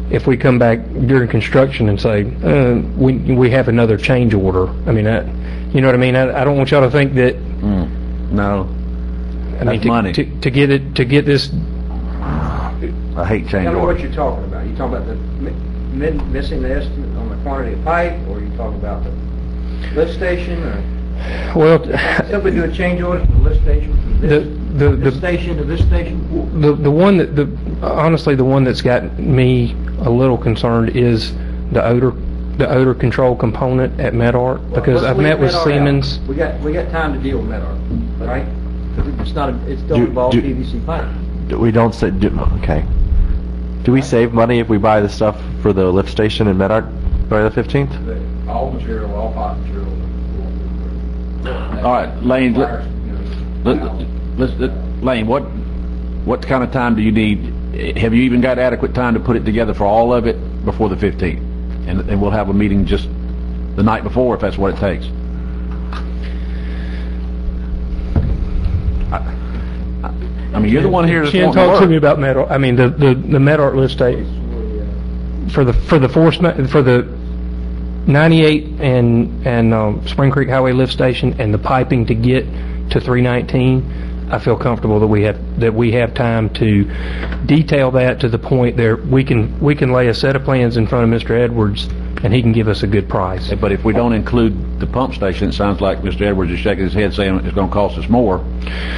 if we come back during construction and say, we have another change order, I mean, you know what I mean? I don't want y'all to think that, No, I mean, That's money. to get this, I hate change Tell me what orders. you're talking about. You talking about the missing the estimate on the quantity of pipe, or you talking about the lift station, or well, simply do a change order from the lift station from this station to this station? the one that, honestly, the one that's got me a little concerned is the odor control component at med-arc, because Let's I've leave met with med-arc out. Siemens. We got time to deal with med-arc, right? It's not, it still involves PVC pipe. We don't say, okay. Do we save money if we buy the stuff for the lift station in Medart by the 15th? All material, all pipe material. All right, Lane, Lane, what kind of time do you need? Have you even got adequate time to put it together for all of it before the 15th? And we'll have a meeting just the night before if that's what it takes. I mean, you're the one here that's Ken, wanting to talk to me work. about med-arc. I mean, the med-arc lift station for the for the 98 and Spring Creek Highway lift station and the piping to get to 319. I feel comfortable that we have time to detail that to the point there we can lay a set of plans in front of Mr. Edwards and he can give us a good price. But if we don't include the pump station, it sounds like Mr. Edwards is shaking his head saying it's going to cost us more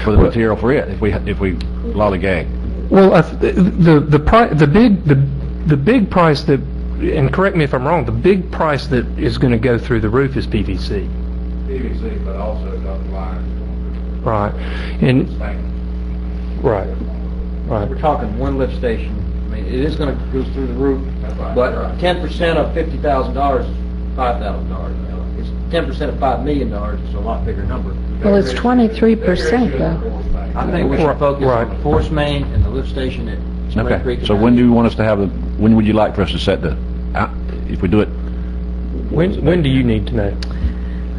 for the material for it if we lollygag. Well, the big price that, and correct me if I'm wrong, the big price that is going to go through the roof is PVC. PVC, but also got the lines. Right. And right. We're talking one lift station. I mean, it is going to go through the roof, right, but right. 10% of $50,000 is $5,000. It's 10% of $5 million. It's a lot bigger number. Well, it's 23% though. I think we should focus Right. on the force main and the lift station at Spring Creek. Okay, so when do you want us to have when would you like for us to set if we do it? When do you need to know?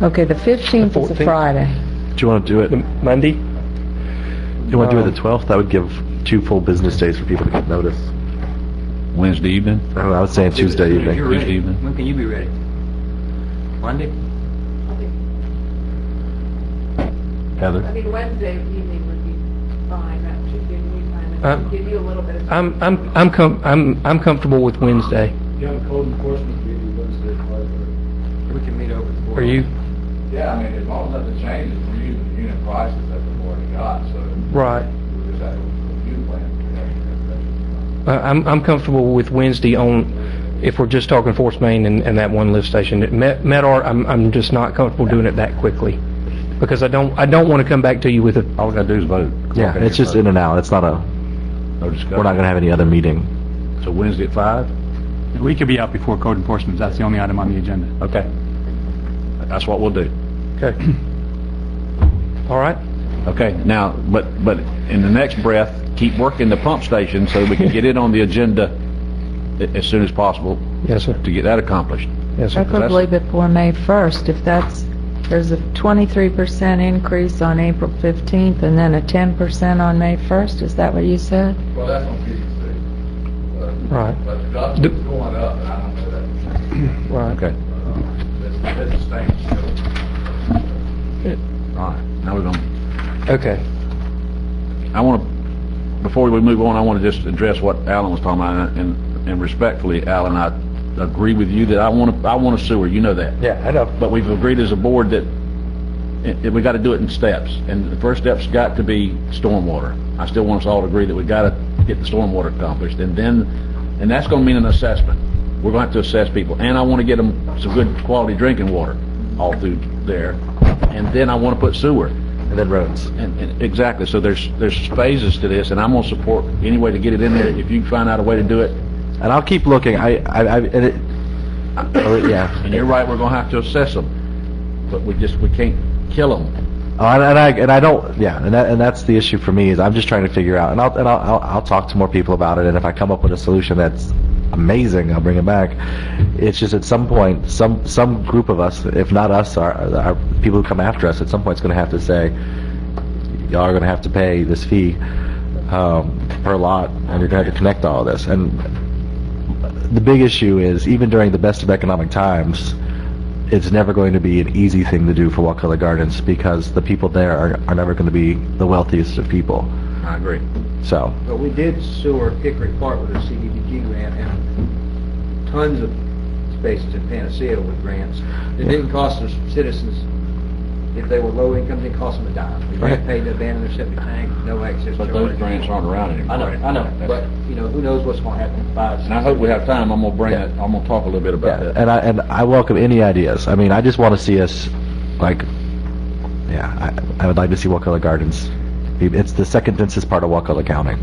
Okay, the 15th is a 14th? Friday. Do you want to do it? Monday? Do you want to do it the 12th? That would give 2 full business days for people to get notice. Wednesday evening? I don't know, I was saying Tuesday You're evening. ready. Tuesday evening. When can you be ready? Monday? Heather? I mean, Wednesday evening would be fine. That should give me time. It should give you a little bit of time. I'm comfortable with Wednesday. You have a code enforcement meeting Wednesday, 5:30. We can meet over the board. Are you? Yeah, I mean, as long as nothing changes, we're using the unit prices that we've already got, so Right. we just have a review plan. I'm comfortable with Wednesday on if we're just talking force main and that one lift station, Med-Art, I'm just not comfortable doing it that quickly, because I don't want to come back to you with a... All we gotta do is vote. Yeah, it's just in and out. It's not a, No discussion. we're not going to have any other meeting. So Wednesday at 5? We could be out before code enforcement. That's the only item on the agenda. Okay. That's what we'll do. Okay. All right. Okay, now, but in the next breath, keep working the pump station so we can get it on the agenda as soon as possible Yes, sir. to get that accomplished. Yes, sir. Preferably before May 1st, if there's a 23% increase on April 15th and then a 10% on May 1st, is that what you said? Well, that's on Tuesday. Right. But the government's going up, and I don't know that. Right. Okay. This is staying still. All right, now we're going to... Okay. I want to, before we move on, I want to just address what Alan was talking about, and respectfully, Alan, I agree with you that I want a sewer, you know that. Yeah, I know. But we've agreed as a board that we got to do it in steps, and the first step's got to be stormwater. I still want us all to agree that we got to get the stormwater accomplished, and that's going to mean an assessment. We're going to have to assess people, and I want to get them some good quality drinking water all through there, and then I want to put sewer. And then roads. And exactly. So there's phases to this, and I'm going to support any way to get it in there. If you can find out a way to do it, And I'll keep looking. Yeah. and you're right, we're going to have to assess them, but we can't kill them. Oh, and I don't. Yeah, and that's the issue for me is I'm just trying to figure out, and I'll talk to more people about it, and if I come up with a solution that's amazing, I'll bring it back. It's just at some point, some group of us, if not us, our people who come after us, at some point, is going to have to say, y'all are going to have to pay this fee per lot, and you're going to have to connect all this. And the big issue is, even during the best of economic times, it's never going to be an easy thing to do for Wakulla Gardens, because the people there are never going to be the wealthiest of people. I agree. So, But we did sewer Hickory Park with a CDBG grant and tons of spaces in Panacea with grants. It didn't cost the citizens, if they were low income, it didn't cost them a dime. We Right. paid to abandon their septic tank, no access But to those grants aren't around anymore. I know, but, who knows what's gonna happen in 5, 6 And I hope we have time. I'm going to bring it. I'm going to talk a little bit about yeah, that. and I welcome any ideas. I mean, I just want to see us, I would like to see Wakulla Gardens. It's the second densest part of Wakulla County.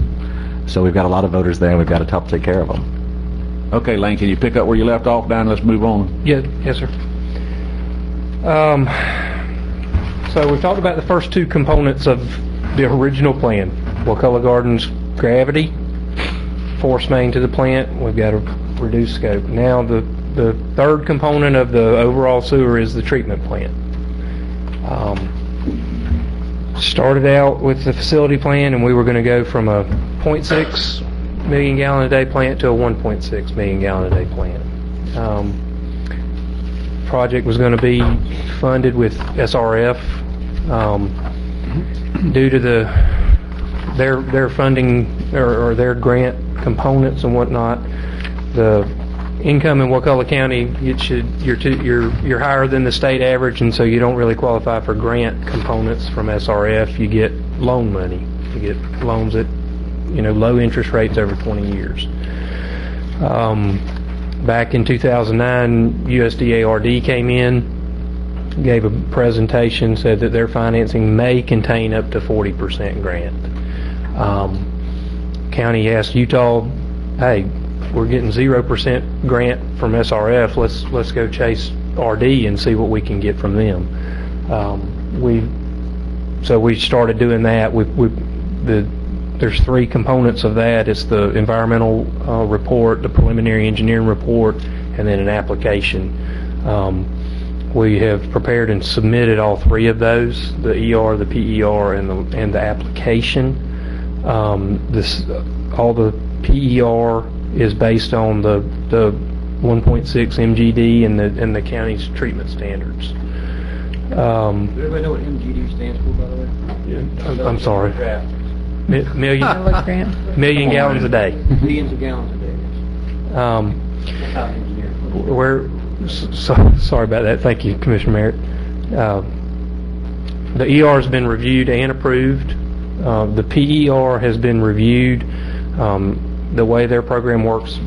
So we've got a lot of voters there, and we've got to help take care of them. Okay, Lane, can you pick up where you left off, down? Let's move on. Yes, sir. So we talked about the first two components of the original plan. Wakulla Gardens gravity, force main to the plant. We've got to reduce scope. Now the third component of the overall sewer is the treatment plant. Started out with the facility plan, and we were going to go from a 0.6 million gallon a day plant to a 1.6 million gallon a day plant. Project was going to be funded with SRF. Due to their funding or their grant components and whatnot, the income in Wakulla County, you're higher than the state average, and so you don't really qualify for grant components from SRF. You get loan money. You get loans at low interest rates over 20 years. Back in 2009, USDA-RD came in, gave a presentation, said that their financing may contain up to 40% grant. County asked Utah, hey, we're getting 0% grant from SRF. Let's go chase RD and see what we can get from them. So we started doing that. There's three components of that. It's the environmental report, the preliminary engineering report, and then an application. We have prepared and submitted all three of those: the ER, the PER, and the application. All the PER is based on the 1.6 MGD and the county's treatment standards. Does everybody know what MGD stands for, by the way? I'm sorry. Draft. Million gallons a day. Millions of gallons a day. That's how the engineer. Sorry about that. Thank you, Commissioner Merritt. The ER has been reviewed and approved. The PER has been reviewed. The way their program works,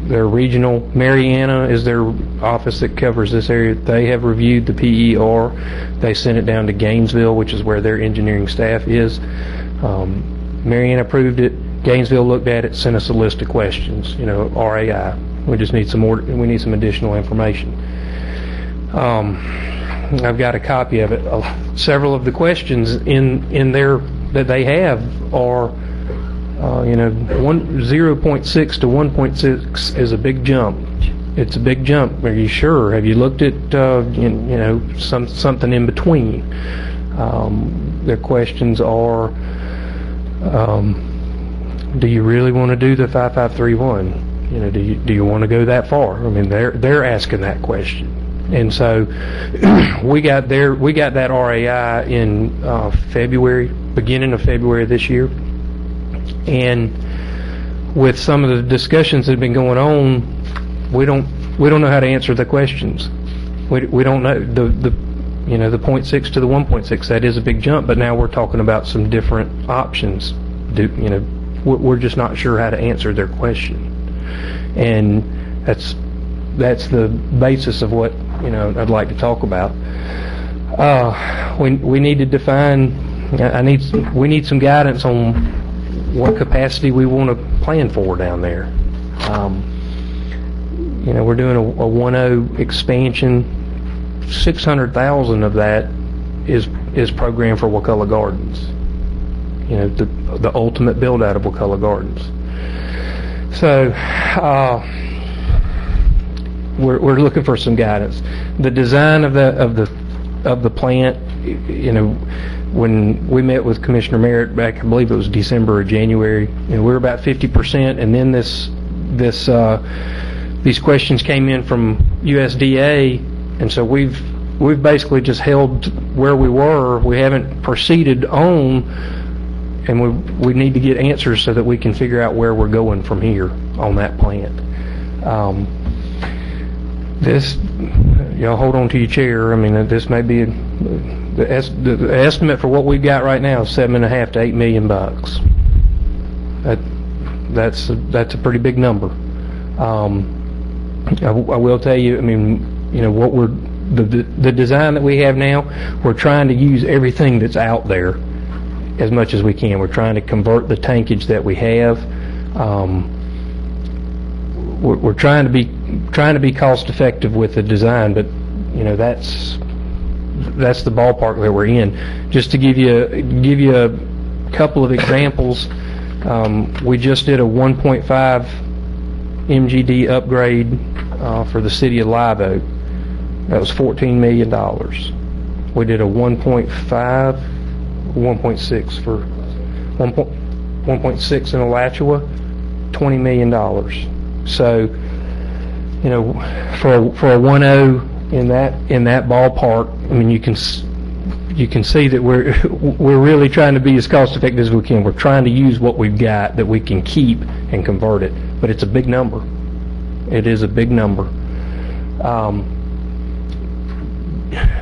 their regional. Mariana is their office that covers this area. They have reviewed the PER. They sent it down to Gainesville, which is where their engineering staff is. Mariana approved it. Gainesville looked at it, sent us a list of questions, RAI. We just need some more, we need some additional information. I've got a copy of it. Several of the questions in there that they have are, 0.6 to 1.6 is a big jump. It's a big jump. Are you sure? Have you looked at, something in between? Their questions are, do you really want to do the 5531? Do you want to go that far? I mean, they're asking that question. And so we got that RAI in February, beginning of February this year. And with some of the discussions that have been going on, we don't know how to answer the questions. We don't know the 0.6 to the 1.6. That is a big jump, but now we're talking about some different options. We're just not sure how to answer their question, and that's the basis of what I'd like to talk about. We need to define. We need some guidance on what capacity we want to plan for down there. We're doing a 1.0 expansion. 600,000 of that is programmed for Wakulla Gardens. The ultimate build out of Wakulla Gardens. So we're looking for some guidance. The design of the plant, when we met with Commissioner Merritt back, I believe it was December or January, we're about 50%, and then these questions came in from USDA, and so we've basically just held where we were. We haven't proceeded on, and we need to get answers so that we can figure out where we're going from here on that plant. Y'all hold on to your chair. I mean, this may be the estimate for what we've got right now is $7.5 to $8 million. That's a pretty big number. I will tell you. I mean, what the design that we have now, we're trying to use everything that's out there as much as we can. We're trying to convert the tankage that we have. We're trying to be cost effective with the design, but that's the ballpark that we're in. Just to give you a couple of examples, we just did a 1.5 MGD upgrade for the city of Live Oak. That was $14 million. We did a 1.6 for 1.6 in Alachua, $20 million. So, for a 1.0 in that ballpark, I mean, you can see that we're really trying to be as cost effective as we can. We're trying to use what we've got that we can keep and convert it, but it's a big number. It is a big number.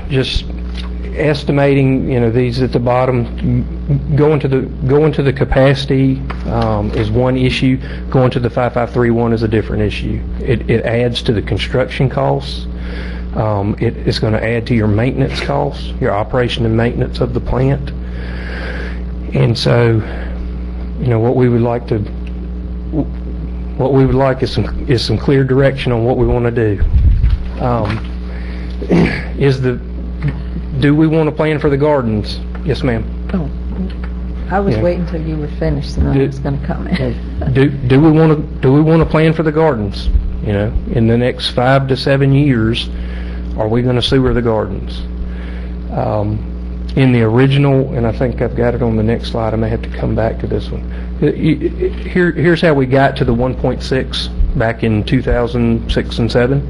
Just estimating, these at the bottom, going to the capacity is one issue. Going to the 5531 is a different issue. It adds to the construction costs. It's going to add to your maintenance costs, your operation and maintenance of the plant. And so, what we would like is some clear direction on what we want to do. Do we want to plan for the gardens? Yes, ma'am. Oh, I was waiting until you were finished, and then I was going to comment. Do we want to plan for the gardens? In the next 5 to 7 years, are we going to sewer the gardens? In the original, and I think I've got it on the next slide. I may have to come back to this one. Here's how we got to the 1.6 back in 2006 and 7.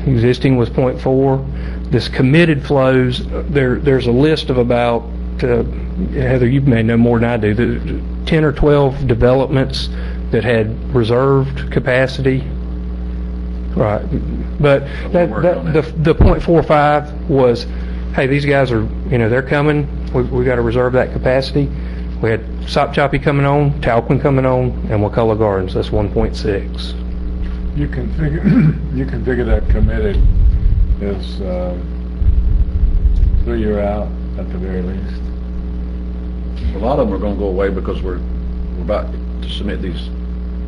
Existing was 0.4. This committed flows, there's a list of about, Heather, you may know more than I do, 10 or 12 developments that had reserved capacity. Right. But the 0.45 was, hey, these guys are, they're coming. We got to reserve that capacity. We had Sop Choppy coming on, Talquin coming on, and Wakulla Gardens. That's 1.6. You can figure, you can figure that committed is 3 year out at the very least. A lot of them are gonna go away because we're about to submit these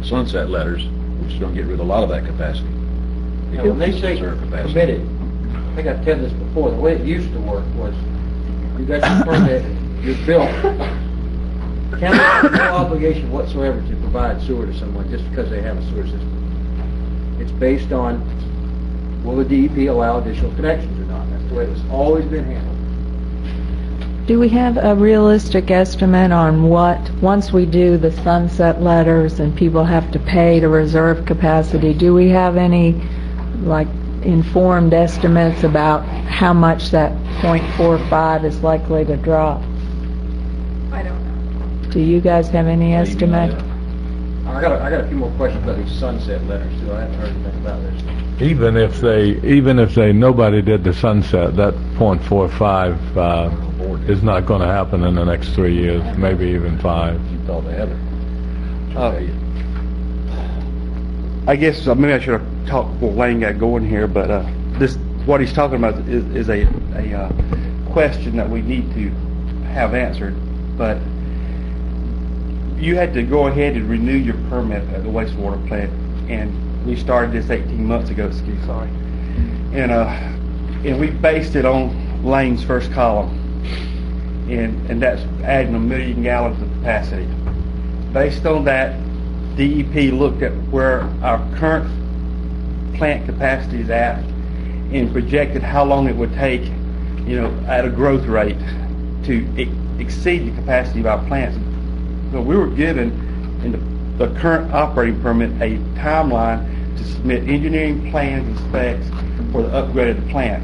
sunset letters, which is gonna get rid of a lot of that capacity. You know, when they say Reserve capacity. committed, I think I've said this before, the way it used to work was, you got your permit, you're built. County has no obligation whatsoever to provide sewer to someone just because they have a sewer system. It's based on, will the DEP allow additional connections or not? That's the way it's always been handled. Do we have a realistic estimate on what, once we do the sunset letters and people have to pay to reserve capacity, do we have any, like, informed estimates about how much that .45 is likely to drop? I don't know. Do you guys have any estimate? I got a few more questions about these sunset letters too. I haven't heard anything about this. Even if they nobody did the sunset, that .45 is not going to happen in the next 3 years, maybe even 5. You thought they had it. I guess maybe I should have talked before Wayne got going here, but this what he's talking about is a question that we need to have answered. But you had to go ahead and renew your permit at the wastewater plant, and we started this 18 months ago. And we based it on Lane's first column, and that's adding 1 million gallons of capacity. Based on that, DEP looked at where our current plant capacity is at and projected how long it would take, at a growth rate to exceed the capacity of our plants. So we were given in the current operating permit a timeline to submit engineering plans and specs for the upgrade of the plant.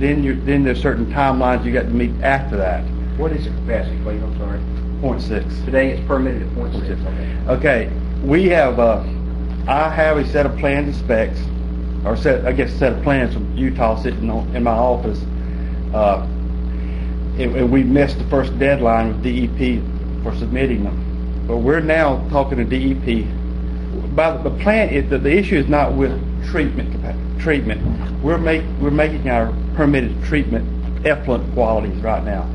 Then there's certain timelines you got to meet after that. What is the capacity, Wayne? I'm sorry. 0.6. Today it's permitted at 0.6. Okay, we have, I have a set of plans and specs, or a set of plans from Utah sitting in my office, and we missed the first deadline with DEP for submitting them. But we're now talking to DEP. About the plant, the issue is not with treatment. We're making our permitted treatment effluent qualities right now.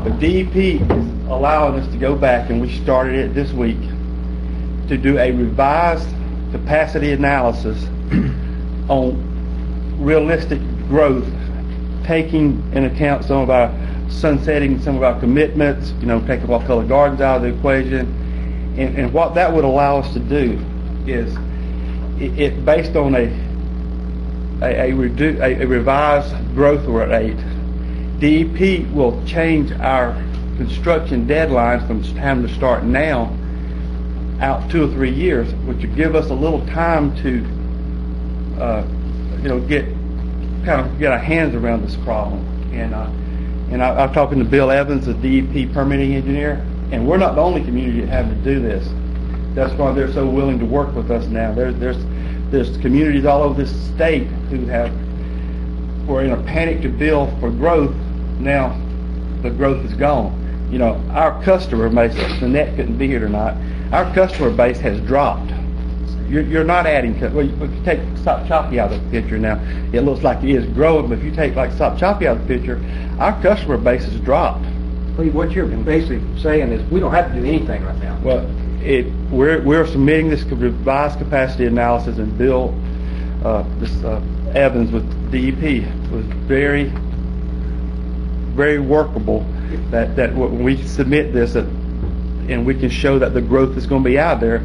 But DEP is allowing us to go back, and we started it this week, to do a revised capacity analysis on realistic growth, taking into account sunsetting some of our commitments, taking Wakulla Gardens out of the equation. And what that would allow us to do is, it based on a revised growth rate, DEP will change our construction deadlines from having to start now out 2 or 3 years, which will give us a little time to, get our hands around this problem. And I'm talking to Bill Evans, the DEP permitting engineer, and we're not the only community that having to do this. That's why they're so willing to work with us now. There's communities all over this state who were in a panic to build for growth. Now the growth is gone. Our customer base, Nanette couldn't be here tonight, our customer base has dropped. You're not adding, if you take Stop Choppy out of the picture now, it looks like it is growing, but if you take Stop Choppy out of the picture, our customer base has dropped. What you're basically saying is we don't have to do anything right now. Well, we're submitting this revised capacity analysis, and Bill Evans with DEP was very, very workable. That when we submit this, and we can show that the growth is going to be out there,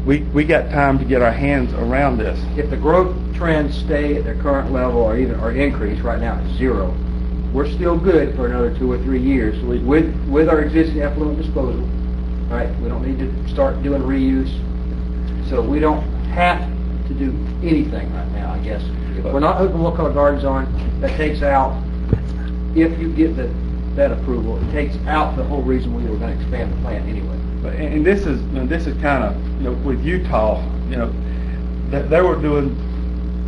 we got time to get our hands around this. If the growth trends stay at their current level or increase, right now it's 0, we're still good for another 2 or 3 years with our existing effluent disposal. Right? We don't need to start doing reuse, so we don't have to do anything right now, I guess. If we're not hooking Wakulla Gardens on, that takes out, if you get that approval, it takes out the whole reason we were going to expand the plant anyway. And this is kind of, with Utah, that they were doing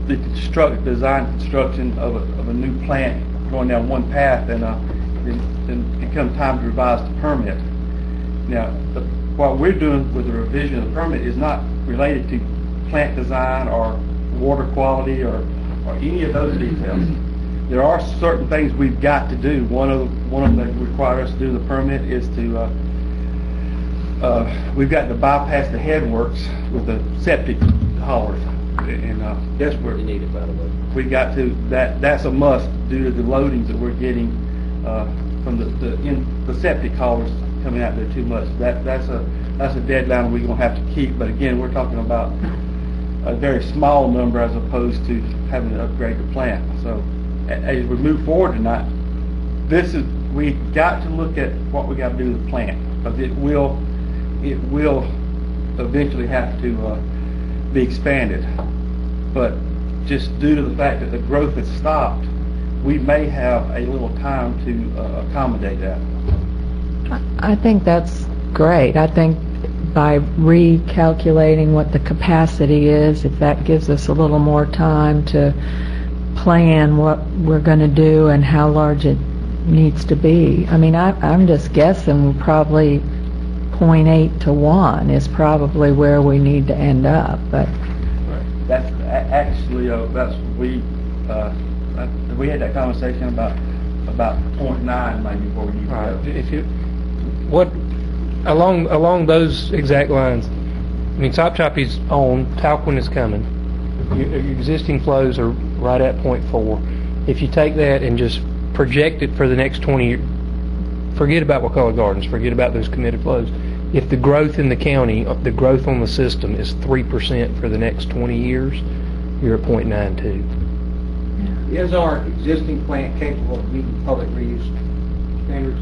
the design construction of a new plant going down one path, and it come time to revise the permit. Now, what we're doing with the revision of the permit is not related to plant design or water quality or any of those details. There are certain things we've got to do. One of them that require us to do the permit is to we've got to bypass the headworks with the septic haulers, and that's where You need it, by the way. we got to. That's a must due to the loadings that we're getting from the septic haulers coming out there too much. That's a deadline we're going to have to keep. But again, we're talking about a very small number as opposed to having to upgrade the plant. So as we move forward tonight, we got to look at what we got to do with the plant, because it will eventually have to be expanded. But just due to the fact that the growth has stopped, we may have a little time to accommodate that. I think that's great. I think by recalculating what the capacity is, if that gives us a little more time to plan what we're going to do and how large it needs to be. I mean, I'm just guessing probably 0.8 to 1 is probably where we need to end up. But That's actually we had that conversation about 0.9 maybe where we need to go. If you, what, along those exact lines, I mean, Sopchoppy's on, Talquin is coming. Your existing flows are right at 0.4. If you take that and just project it for the next 20 years, forget about Wakulla Gardens, forget about those committed flows. If the growth in the county, the growth on the system is 3% for the next 20 years, you're at 0.92. Is our existing plant capable of meeting public reuse standards?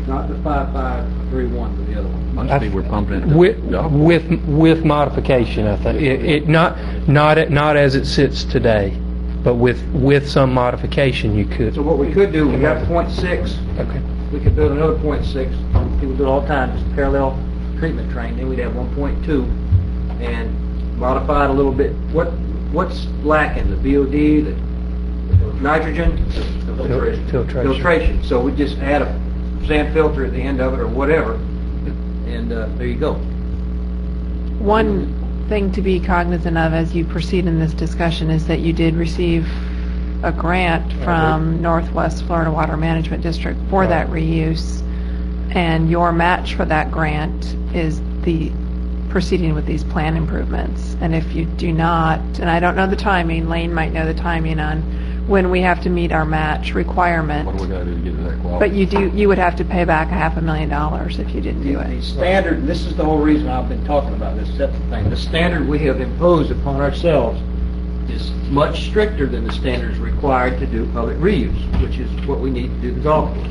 Not the 5531, but the other one. Must be we're pumping it. With modification, I think. It not as it sits today, but with some modification you could. So what we could do, we got 0.6. Okay. We could build another 0.6. People do it all the time, just parallel treatment train. Then we'd have 1.2 and modify it a little bit. What's lacking? The BOD, the nitrogen, filtration. So we just add a sand filter at the end of it or whatever, and there you go. One thing to be cognizant of as you proceed in this discussion is that you did receive a grant from Northwest Florida Water Management District for that reuse, and your match for that grant is the proceeding with these plan improvements. And if you do not, and I don't know the timing, Lane might know the timing on when we have to meet our match requirement. What do we got to do to get to that quality? But you would have to pay back $500,000 if you didn't do The it. standard, and this is the whole reason I've been talking about this septic thing, the standard we have imposed upon ourselves is much stricter than the standards required to do public reuse, which is what we need to do the golf course.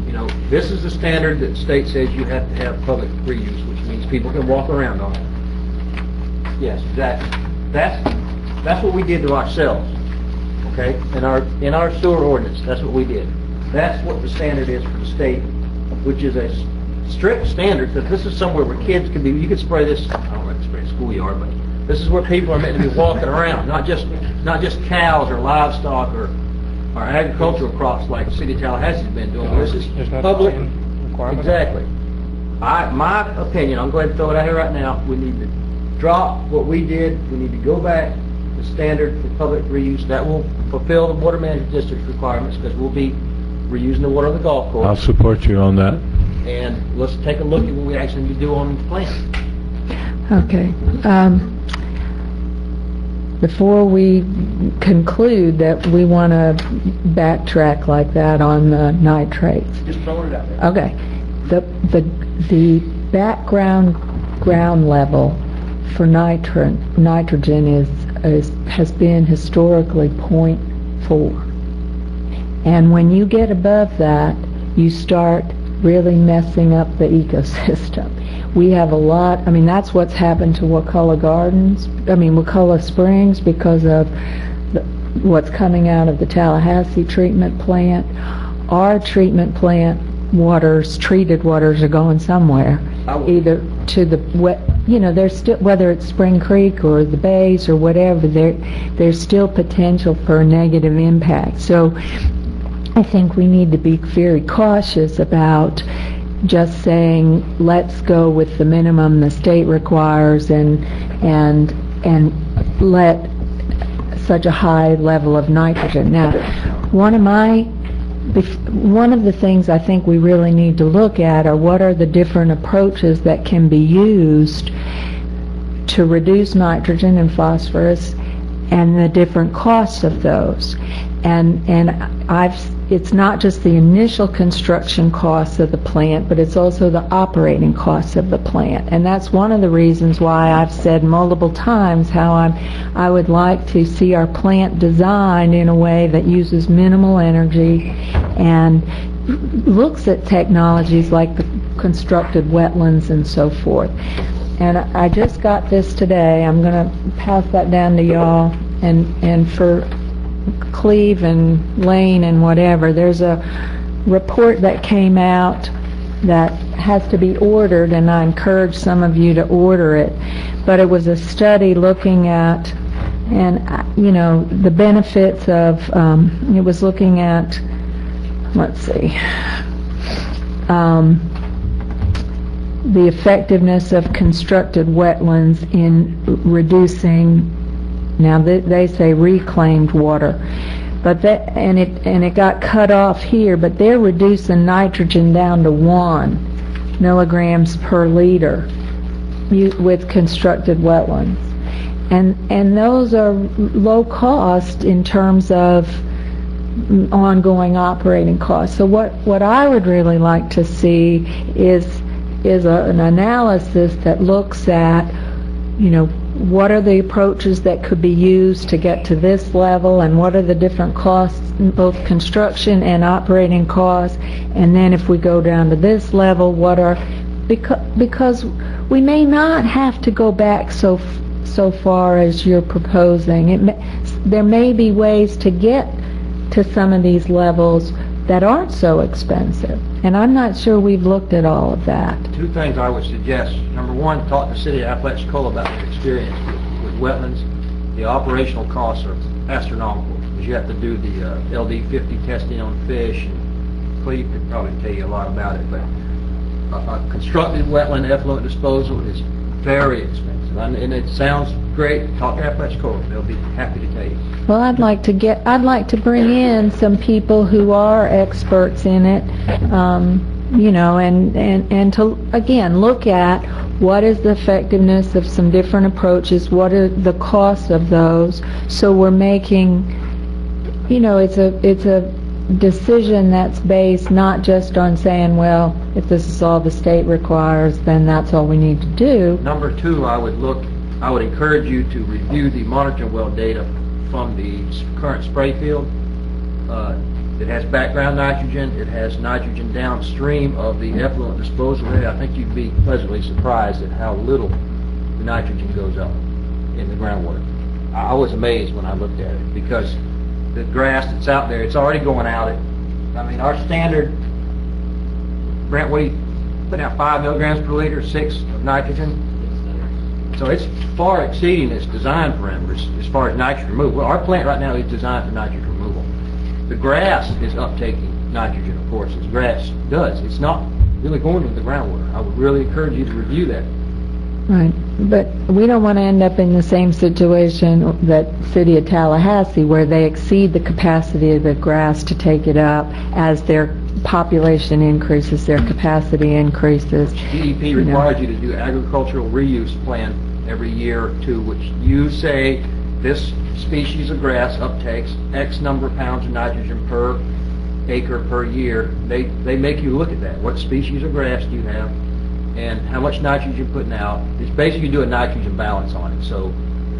You know, this is the standard that the state says you have to have public reuse, which means people can walk around on it. Yes, exactly. That's what we did to ourselves. Okay, in our sewer ordinance, that's what we did. That's what the standard is for the state, which is a strict standard, because this is somewhere where kids can be, you could spray this, I don't like to spray a schoolyard, but this is where people are meant to be walking around, not just cows or livestock or agricultural crops like the city of Tallahassee's been doing. This is public. Exactly. My opinion, I'm going to throw it out here right now, we need to drop what we did, we need to go back to standard for public reuse. That will fulfill the Water Management District's requirements, because we'll be reusing the water of the golf course. I'll support you on that. And let's take a look at what we actually need to do on the plan. okay. Before we conclude that we want to backtrack like that on the nitrates. Just throwing it out there. Okay. The background ground level for nitrogen has been historically 0.4. And when you get above that, you start really messing up the ecosystem. We have a lot, I mean, that's what's happened to Wakulla Springs because of what's coming out of the Tallahassee treatment plant. Our treatment plant treated waters are going somewhere, either to the wet, there's still, whether it's Spring Creek or the bays or whatever, there's still potential for a negative impact. So I think we need to be very cautious about just saying, let's go with the minimum the state requires and let such a high level of nitrogen. Now, one of the things I think we really need to look at are what are the different approaches that can be used to reduce nitrogen and phosphorus and the different costs of those. And it's not just the initial construction costs of the plant, but it's also the operating costs of the plant. And that's one of the reasons why I've said multiple times how I would like to see our plant designed in a way that uses minimal energy and looks at technologies like the constructed wetlands and so forth. And I just got this today. I'm going to pass that down to y'all. And for Cleve and Lane and whatever, there's a report that came out that has to be ordered, and I encourage some of you to order it. But it was a study looking at, the benefits of, it was looking at, let's see, the effectiveness of constructed wetlands in reducing, now they say reclaimed water, but it got cut off here, but they're reducing nitrogen down to 1 milligrams per liter with constructed wetlands, and those are low cost in terms of ongoing operating costs. So what I would really like to see is an analysis that looks at, what are the approaches that could be used to get to this level, and what are the different costs, both construction and operating costs, and then if we go down to this level, what are, because we may not have to go back so far as you're proposing. There may be ways to get to some of these levels that aren't so expensive, and I'm not sure we've looked at all of that. Two things I would suggest. Number one, talk to the city of Apalachicola about their experience with wetlands. The operational costs are astronomical, because you have to do the LD50 testing on fish, and Cleve could probably tell you a lot about it, but a constructed wetland effluent disposal is very expensive, and it sounds great. Talk to Apalachicola; they'll be happy to tell you. Well, I'd like to bring in some people who are experts in it, and to again look at what is the effectiveness of some different approaches, what are the costs of those, so we're making, it's a decision that's based not just on saying, well, if this is all the state requires, then that's all we need to do. Number two, I would encourage you to review the monitoring well data from the current spray field. It has background nitrogen. It has nitrogen downstream of the effluent disposal area. I think you'd be pleasantly surprised at how little the nitrogen goes up in the groundwater. I was amazed when I looked at it, because the grass that's out there, it's already going out. Our standard, Brent, what do you put out, 5 milligrams per liter, 6 of nitrogen? So it's far exceeding its design parameters as far as nitrogen removal. Well, our plant right now is designed for nitrogen removal. The grass is uptaking nitrogen, of course, as grass does. It's not really going into the groundwater. I would really encourage you to review that. Right, but we don't want to end up in the same situation that City of Tallahassee, where they exceed the capacity of the grass to take it up. As their population increases, their capacity increases. DEP requires you to do agricultural reuse plan every year or two, which you say this species of grass uptakes X number of pounds of nitrogen per acre per year. They make you look at that. What species of grass do you have, and how much nitrogen you're putting out? It's basically you do a nitrogen balance on it. So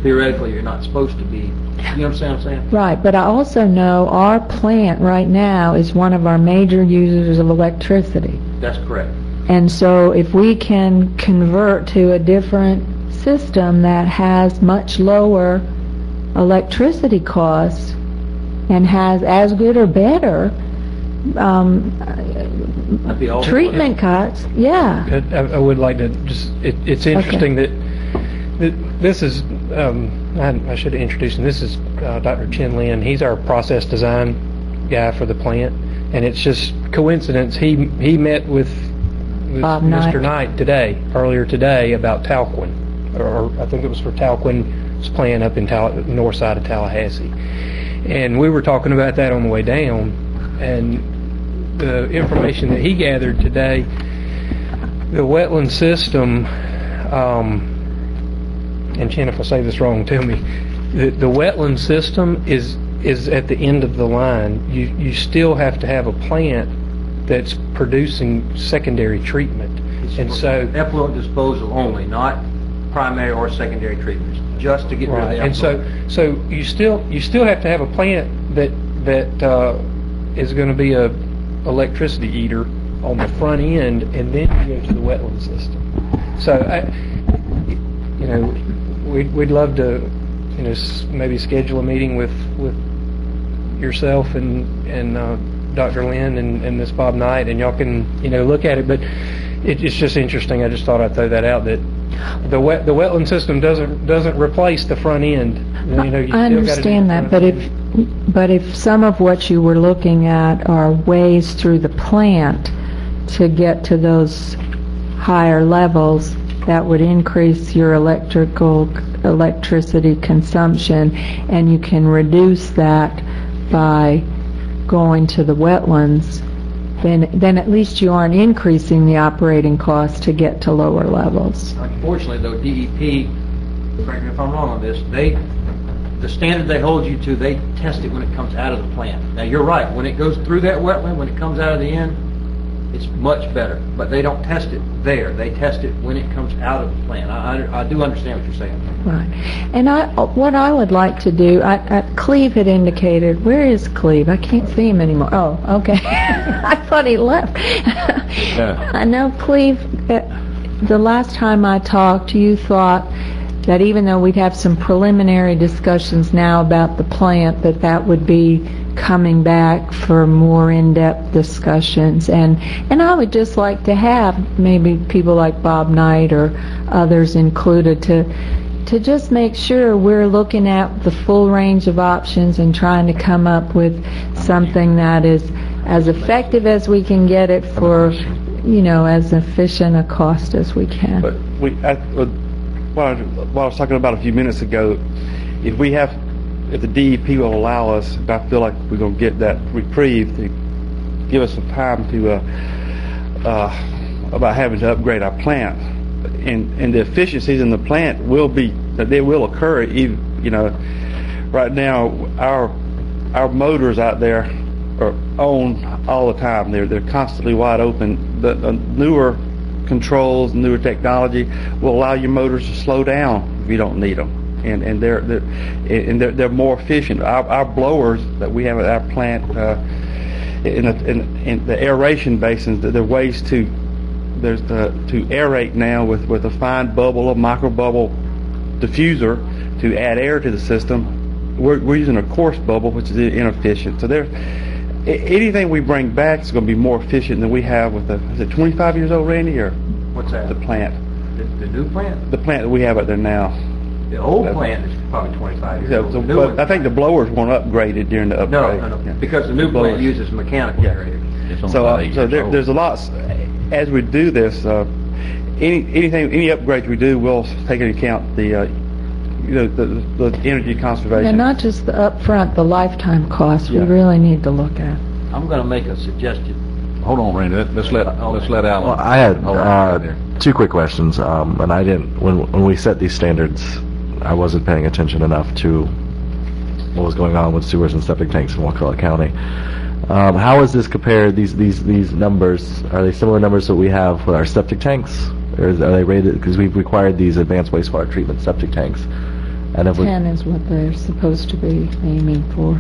theoretically, you're not supposed to be. You understand what I'm saying? Right, but I also know our plant right now is one of our major users of electricity. That's correct. And so if we can convert to a different system that has much lower electricity costs and has as good or better treatment cuts, yeah. I would like to just, it's interesting that this is, I should have introduced him. This is Dr. Chin Lin. He's our process design guy for the plant, and it's just coincidence. He met with Bob Mr. Knight. Knight earlier today, about Talquin, or I think it was for Talquin's plan up in north side of Tallahassee. And we were talking about that on the way down, and the information that he gathered today, the wetland system, and Chen, if I say this wrong, tell me, the wetland system is at the end of the line. You still have to have a plant that's producing secondary treatment. And so Effluent disposal only, not primary or secondary treatments, just to get rid of the and effluent. so you still have to have a plant that is going to be a electricity eater on the front end, and then you go to the wetland system. So we'd love to maybe schedule a meeting with yourself and Dr. Lynn and this Bob Knight, and y'all can look at it. But it's just interesting. I just thought I'd throw that out, that the wetland system doesn't replace the front end. I understand that, but if some of what you were looking at are ways through the plant to get to those higher levels, that would increase your electricity consumption, and you can reduce that by going to the wetlands, then at least you aren't increasing the operating cost to get to lower levels. Unfortunately, though, DEP, correct me if I'm wrong on this, the standard they hold you to, they test it when it comes out of the plant. Now, you're right, when it goes through that wetland, when it comes out of the end, it's much better. But they don't test it there. They test it when it comes out of the plant. I do understand what you're saying. Right. And what I would like to do, Cleve had indicated, where is Cleve? I can't see him anymore. Oh, okay. I thought he left. I know, Cleve, the last time I talked, you thought that even though we'd have some preliminary discussions now about the plant, that would be coming back for more in-depth discussions, and I would just like to have maybe people like Bob Knight or others included to just make sure we're looking at the full range of options and trying to come up with something that is as effective as we can get it for as efficient a cost as we can. But what I was talking about a few minutes ago, if the DEP will allow us, I feel like we're going to get that reprieve to give us some time to about having to upgrade our plant, and the efficiencies in the plant will occur. Even right now our motors out there are on all the time. They're constantly wide open. The newer controls, newer technology will allow your motors to slow down if you don't need them. And they're more efficient. Our blowers that we have at our plant in the aeration basins, there are ways to aerate now with a fine bubble, a micro bubble diffuser to add air to the system. We're using a coarse bubble, which is inefficient. So anything we bring back is going to be more efficient than we have with is it 25 years old, Randy, or what's that? The plant. The new plant? The plant that we have out there now. The old plant is probably 25 years old. But I think the blowers weren't upgraded during the upgrade. No, because the new plant uses mechanical aerators. So there's a lot. As we do this, any upgrades we do, we'll take into account the energy conservation. And not just the upfront, the lifetime cost. We really need to look at. I'm going to make a suggestion. Hold on, Randy. Let's let Alan. Well, I had two quick questions, and I didn't. When we set these standards, I wasn't paying attention enough to what was going on with sewers and septic tanks in Wakulla County. How is this compared? These numbers, are they similar numbers that we have with our septic tanks, or are they rated? Because we've required these advanced wastewater treatment septic tanks, and if 10 is what they're supposed to be aiming for.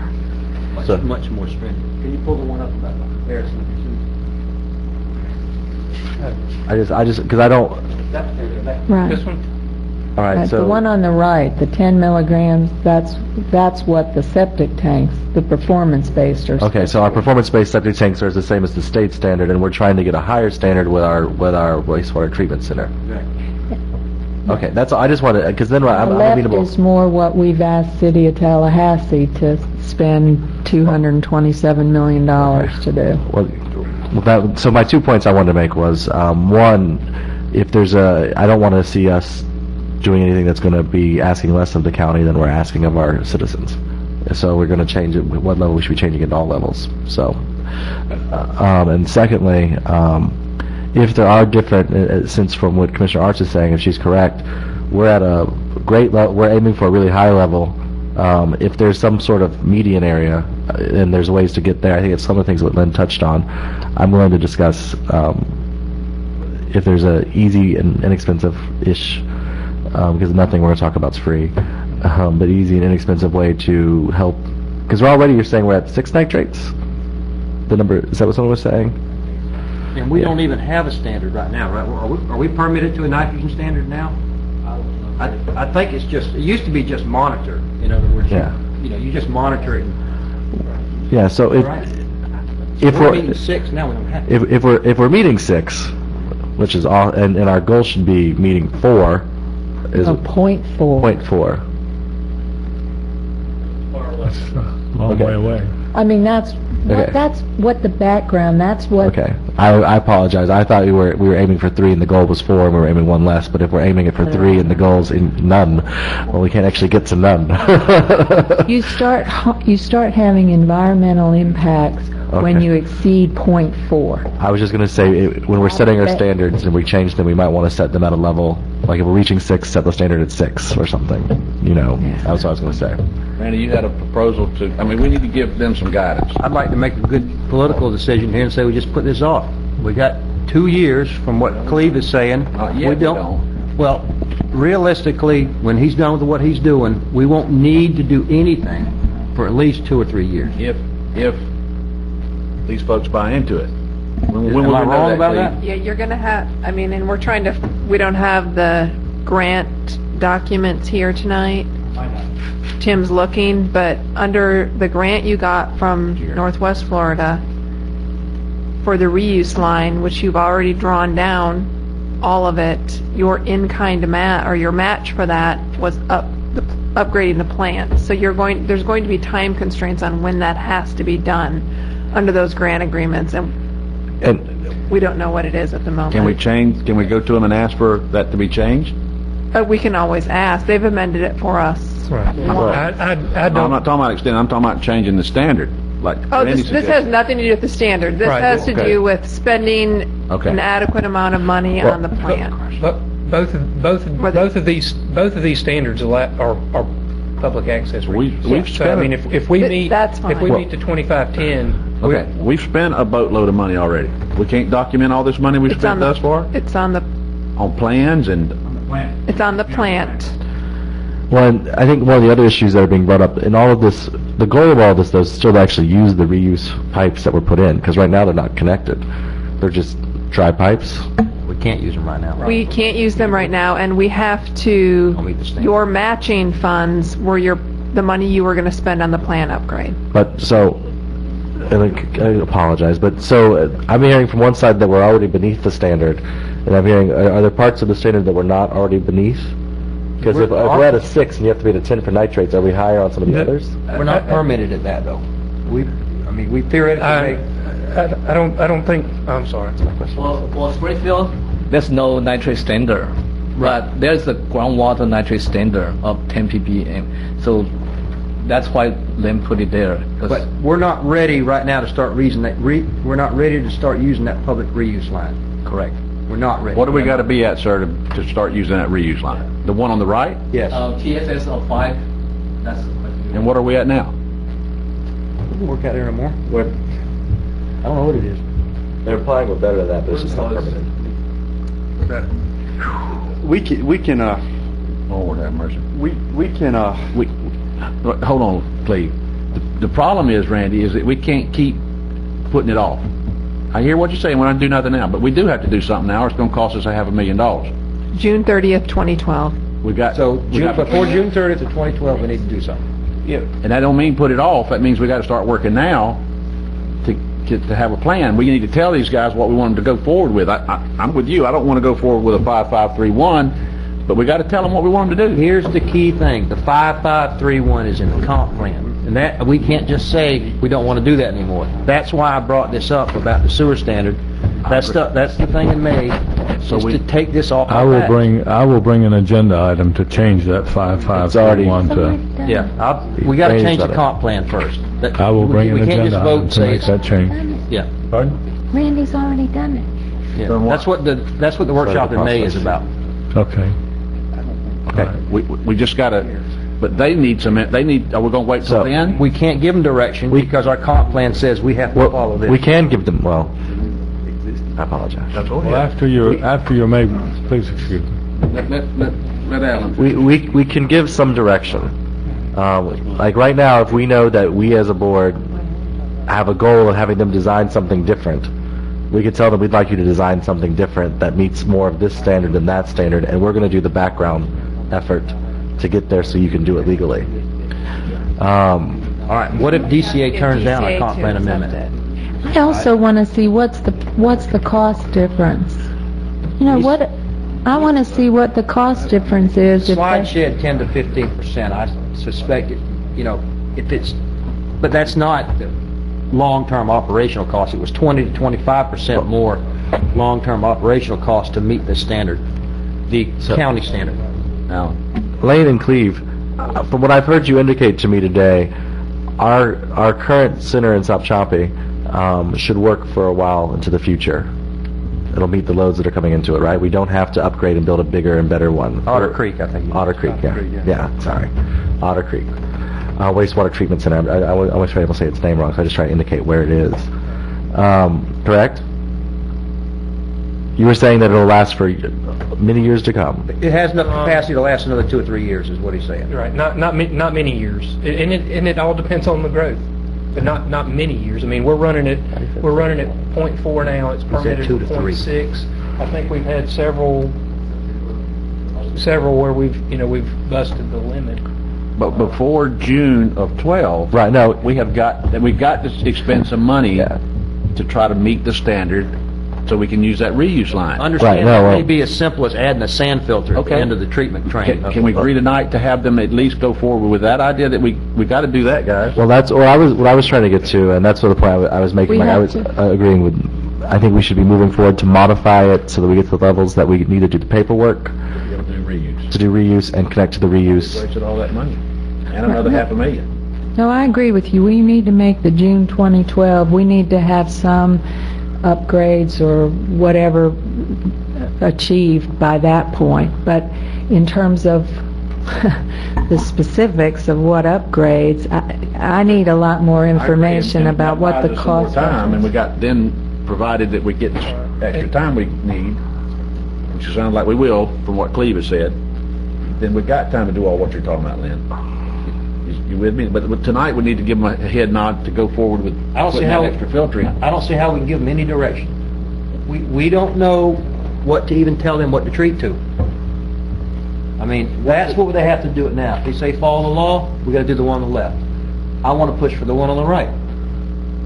Much more stringent. Can you pull the one up about the comparison of your I just because I don't. Right. This one? All right, so the one on the right, the 10 milligrams, that's what the septic tanks, the performance-based are. Okay, so our performance-based septic tanks are the same as the state standard, and we're trying to get a higher standard with our wastewater treatment center. Exactly. Okay, that's all. I just wanted, because then I'm The left is more what we've asked City of Tallahassee to spend $227 million to do. Well, So my 2 points I wanted to make was, one, if there's I don't want to see us doing anything that's going to be asking less of the county than we're asking of our citizens. So we're going to change it, what level we should be changing it at all levels. So, and secondly, if there are different, since from what Commissioner Arch is saying, if she's correct, we're at a great level, we're aiming for a really high level. If there's some sort of median area, and there's ways to get there, I think it's some of the things that Lynn touched on. I'm willing to discuss if there's a easy and inexpensive-ish, because nothing we're going to talk about is free, but easy and inexpensive way to help, because you're saying we're at 6 nitrates? The number, is that what someone was saying? And we don't even have a standard right now, right? Are we permitted to a nitrogen standard now? I think it's just, it used to be just monitor. In other words, Yeah. You just monitor it. Yeah, so if We're meeting 6, now we don't have to. if we're meeting 6, which is all, and our goal should be meeting 4, is Oh, .4. 0.4. That's a long Okay. way away. I mean, that's Okay. what the background, that's what... Okay, I apologize. I thought we were aiming for 3 and the goal was 4, and we were aiming 1 less. But if we're aiming it for 3 and the goal's in none, well, we can't actually get to none. You start having environmental impacts when Okay. you exceed .4. I was just going to say, when we're setting our standards and we change them, we might want to set them at a level, like if we're reaching 6, set the standard at 6 or something. That's what I was going to say. Randy, you had a proposal to, I mean, we need to give them some guidance. I'd like to make a good political decision here and say we just put this off. We got 2 years from what Cleve is saying. Not yet, we don't. Well, realistically, when he's done with what he's doing, we won't need to do anything for at least 2 or 3 years. If these folks buy into it. When will Am I we know wrong about Cleve? that? Yeah, you're going to have, and we don't have the grant documents here tonight. Tim's looking, but under the grant you got from Northwest Florida for the reuse line, which you've already drawn down, all of it, your in-kind your match for that was upgrading the plant. So there's going to be time constraints on when that has to be done under those grant agreements, and we don't know what it is at the moment. Can we go to them and ask for that to be changed? We can always ask. They've amended it for us. Right. I I'm don't, not talking about extending, I'm talking about changing the standard, like Oh, Randy this has suggested. nothing to do with the standard. This Right, has to okay. do with spending Okay. an adequate amount of money on the plant. but both of these standards are public access. We've resources. So, I spent mean, if we meet, That's if we fine. meet the 2510, Okay, we've spent a boatload of money already. We can't document all this money we've It's on spent the- thus far It's on the on plans and, It's on the plant. Well, and I think one of the other issues that are being brought up in all of this, the goal of all of this, though, is still to actually use the reuse pipes that were put in, because right now they're not connected. They're just dry pipes. we can't use them right now. We can't use them right now, and we have to, I'll meet the standard. your matching funds were the money you were going to spend on the plant upgrade. But so, and I apologize, but so I'm hearing from one side that we're already beneath the standard, and I'm hearing, are there parts of the standard that we're not already beneath? Because if we're at a 6 and you have to be at a 10 for nitrates, are we higher on some of the others? We're not permitted at that, though. We theoretically I may... don't think, I'm sorry. For Springfield, there's no nitrate standard, but there's a groundwater nitrate standard of 10 ppm. So that's why Lynn put it there. 'cause- But we're not ready right now to start using that. We're not ready to start using that public reuse line. correct. We're not ready. what do we got to be at, sir, to start using that reuse line? The one on the right? Yes. TSS of 5, that's the question. And what are we at now? We can work out there no more. I don't know what it is. They're applying with better than that, but it's just not permanent. We can, Lord have mercy. we can, Hold on, Cleve. The problem is, Randy, is that we can't keep putting it off. I hear what you're saying, we're not do nothing now, but we do have to do something now, or it's going to cost us $500,000. June 30th, 2012. We got, So we got- before June 30th of 2012, we need to do something. and that don't mean put it off, that means we got to start working now to have a plan. We need to tell these guys what we want them to go forward with. I'm with you, I don't want to go forward with a 5531 But we gotta tell them what we want them to do. Here's the key thing, the 5531 is in the comp plan. And that, we can't just say we don't want to do that anymore. That's why I brought this up about the sewer standard. That's the thing in May, So is we- to take this off I our will back. bring an agenda item to change that 5531 to, Yeah, we got to Range change the of it. comp plan first. That- I will bring an We can't agenda just vote item and to say make it's, that change. yeah. Pardon? Randy's already done it. Yeah. That's what the workshop in May is about. Okay. Okay, we just gotta, but they need are we gonna wait till So, then? We can't give them direction because our comp plan says we have to follow this. We can give them, well, I apologize. Well, after your May, please excuse me. Let Alan. We can give some direction. Like right now, if we know that we as a board have a goal of having them design something different, we could tell them we'd like you to design something different that meets more of this standard than that standard, and we're going to do the background effort to get there so you can do it legally. All right, what if DCA turns down our comp plan to accept amendment? I also want to see what's the cost difference. You know, I want to see what the cost difference is. if Slide they- shed 10 to 15%, I suspect it, if it's, but that's not the long-term operational cost. It was 20 to 25% more long-term operational cost to meet the standard, the county standard. Now, Lane and Cleve, from what I've heard you indicate to me today, our current center in South Chompy should work for a while into the future. It'll meet the loads that are coming into it, right? We don't have to upgrade and build a bigger and better one. Otter Creek, I think. Otter Creek, yeah. Yeah, sorry. Otter Creek. Wastewater treatment center. I always try to say its name wrong, so I just try to indicate where it is. Correct? You were saying that it'll last for many years to come. It has enough capacity to last another 2 or 3 years, is what he's saying. Right, not many years, and it all depends on the growth, but not many years. I mean, we're running at 0.4 now. It's permitted 2 at to 3. 0.6. I think we've had several where we've busted the limit. But before June of 12, Right, no, we've got to expend some money Yeah. to try to meet the standard so we can use that reuse line. Understand, Right, no, that may well- be as simple as adding a sand filter at the Okay. end of the treatment train. Can we agree tonight to have them at least go forward with that idea that we got to do that, guys? well, that's what I was trying to get to, and that's what the point I was making. We Like, I have was to. agreeing with. I think we should be moving forward to modify it so that we get to the levels that we need to do the paperwork Be able to do reuse. to do reuse and connect to the reuse. Wasted all that money. And another $500,000. No, I agree with you. We need to make the June 2012, we need to have some upgrades or whatever achieved by that point. But in terms of the specifics of what upgrades, I need a lot more information about what the cost Time, and we is. got, then, provided that we get extra time we need, which it sounds like we will, from what Cleve has said, then we've got time to do all what you're talking about, Lynn. You with me? But tonight, we need to give them a head nod to go forward with I don't see putting how that extra filter in. I don't see how we can give them any direction. We don't know what to even tell them what to treat to. I mean, that's what they have to do it now. If they say follow the law, we got to do the one on the left. I want to push for the one on the right.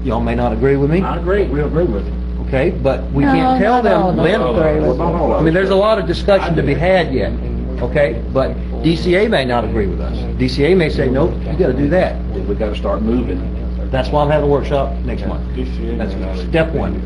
Y'all may not agree with me, I agree, we agree with you. okay? But we No, can't tell not all them, of Lynn. us agree with you. I mean, there's a lot of discussion to be had yet, okay? But DCA may not agree with us. DCA may say, nope, you got to do that. We got to start moving. That's why I'm having a workshop next month. That's step one.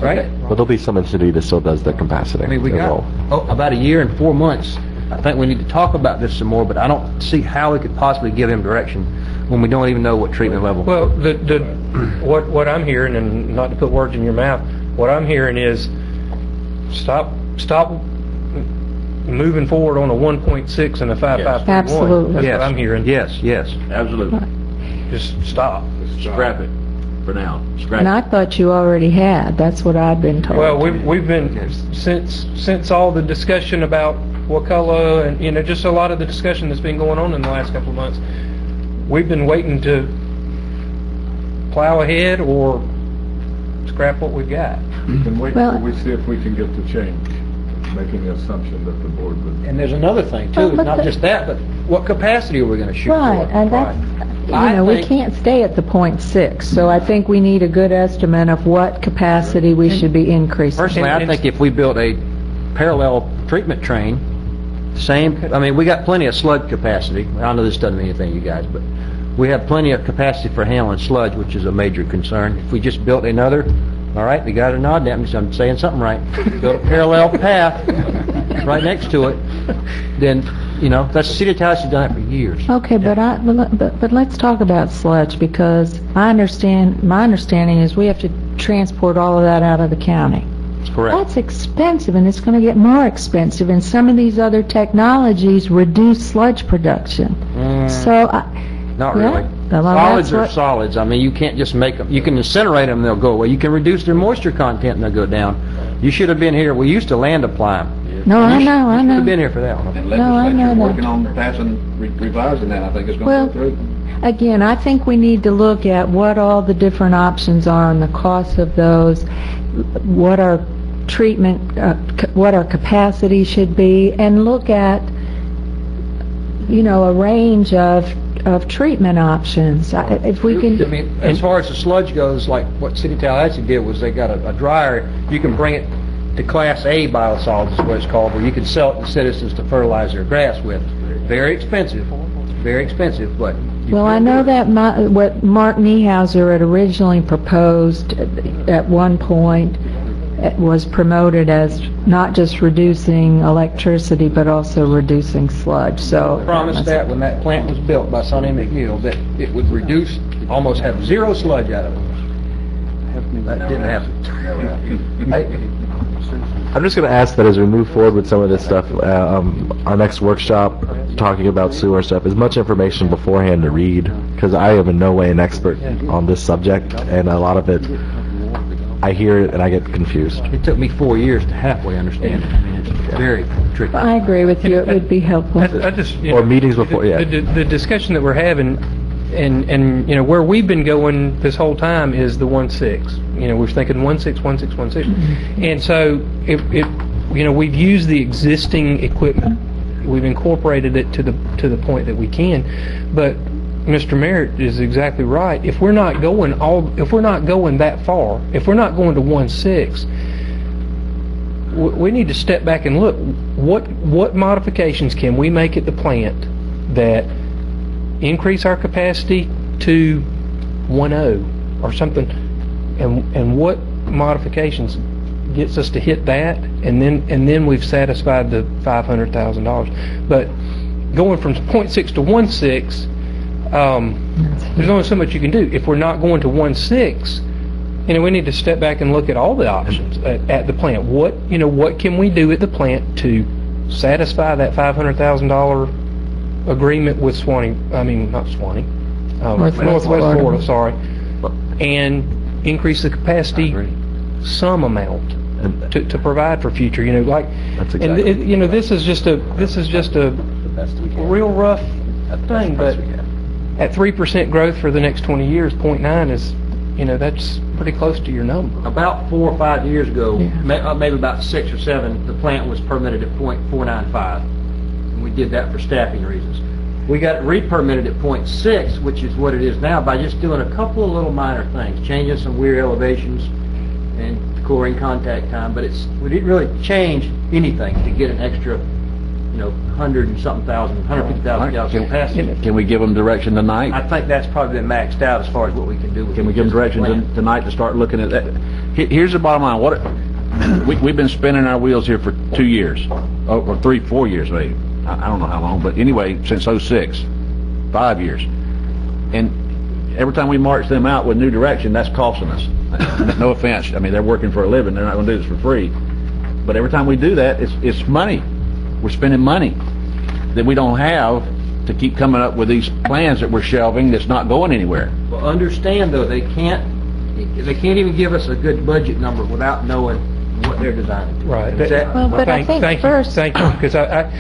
Right? But there'll be some entity that still does the capacity. I mean, we It got will. about a year and 4 months. I think we need to talk about this some more, but I don't see how we could possibly give him direction when we don't even know what treatment level. Well, what I'm hearing, and not to put words in your mouth, what I'm hearing is stop moving forward on a 1.6 and a 5531. Absolutely. That's Yes. what I'm hearing. Yes, yes. Absolutely. Just stop. Scrap it for now. Scrap And it. I thought you already had, that's what I've been told. Well, we've been, since all the discussion about Wakulla and, just a lot of the discussion that's been going on in the last couple of months, we've been waiting to plow ahead or scrap what we've got. We can wait Well- till we see if we can get the change, making the assumption that the board would. And there's another thing Well, too, but not the- just that, but what capacity are we going to shoot Right, for? and that's, we think- can't stay at the .6, so I think we need a good estimate of what capacity we should be increasing. Personally, I think if we built a parallel treatment train, same, I mean, we got plenty of sludge capacity. I know this doesn't mean anything to you guys, but we have plenty of capacity for handling sludge, which is a major concern. If we just built another, all right, we got a nod at me, so I'm saying something right. Built a parallel path right next to it, then, you know, that's the city of Tallahassee done that for years. Okay, but let's talk about sludge, because my understanding is we have to transport all of that out of the county. That's correct. That's expensive, and it's going to get more expensive, and some of these other technologies reduce sludge production. So, Not yeah, really. well, Solids that's are what- solids. I mean, you can't just make them. You can incinerate them, they'll go away. You can reduce their moisture content, and they'll go down. You should have been here. We used to land apply them. No, I You know. should have been here for that one. And No, I know legislature's that. working on passing, revising that, I think it's Well, going to go through. Again, I think we need to look at what all the different options are and the cost of those, what our treatment, what our capacity should be, and look at, you know, a range of treatment options. If we I can, mean, as far as the sludge goes, like what City of Tallahassee did was they got a dryer. You can bring it to Class A biosolids is what it's called, where you can sell it to citizens to fertilize their grass with. Very expensive, but you well, I can know do it. that what Mark Niehauser had originally proposed at one point was promoted as not just reducing electricity, but also reducing sludge. So Promised that when that plant was built by Sonny McNeil, that it would reduce, almost have zero sludge out of it. That didn't happen. I'm just going to ask that as we move forward with some of this stuff, our next workshop talking about sewer stuff, as much information beforehand to read, because I am in no way an expert on this subject, and a lot of it, I hear it and I get confused. It took me 4 years to halfway understand it. I mean, it's very tricky. I agree with you. It would be helpful. I just, you Or know, meetings before, yeah. The discussion that we're having, and you know, where we've been going this whole time is the 1.6. You know, we're thinking 1.6, 1.6, 1.6. And so, you know, we've used the existing equipment. We've incorporated it to the point that we can. But Mr. Merritt is exactly right. If we're not going that far, if we're not going to 1.6, we need to step back and look. What modifications can we make at the plant that increase our capacity to 1.0 or something, and what modifications gets us to hit that, and then we've satisfied the $500,000. But going from 0.6 to 1.6, there's only so much you can do. If we're not going to 1.6, you know, we need to step back and look at all the options at the plant. What can we do at the plant to satisfy that $500,000 agreement with Northwest Florida, sorry, and increase the capacity some amount to provide for future. You know, like, That's and exactly you know, this is just a the best we can. real rough That's the thing, best but we can. at 3% growth for the next 20 years, 0.9 is, you know, that's pretty close to your number. About 4 or 5 years ago, maybe about 6 or 7, the plant was permitted at .495, and we did that for staffing reasons. We got it re-permitted at .6, which is what it is now, by just doing a couple of little minor things, changing some weir elevations and chlorine contact time, but we didn't really change anything to get an extra, you know, 150,000 gallons of capacity. Can we give them direction tonight? I think that's probably been maxed out as far as what we can do with Can we give them direction tonight to start looking at that? Here's the bottom line. We've been spinning our wheels here for 2 years, or 3-4 years maybe. I don't know how long, but anyway, since 06, 5 years. And every time we march them out with new direction, that's costing us. No offense. I mean, they're working for a living. They're not going to do this for free. But every time we do that, it's money. We're spending money that we don't have to keep coming up with these plans that we're shelving that's not going anywhere. Well, understand though, they can't even give us a good budget number without knowing what they're designing to. Right. Well, but I think Thank first, you, because I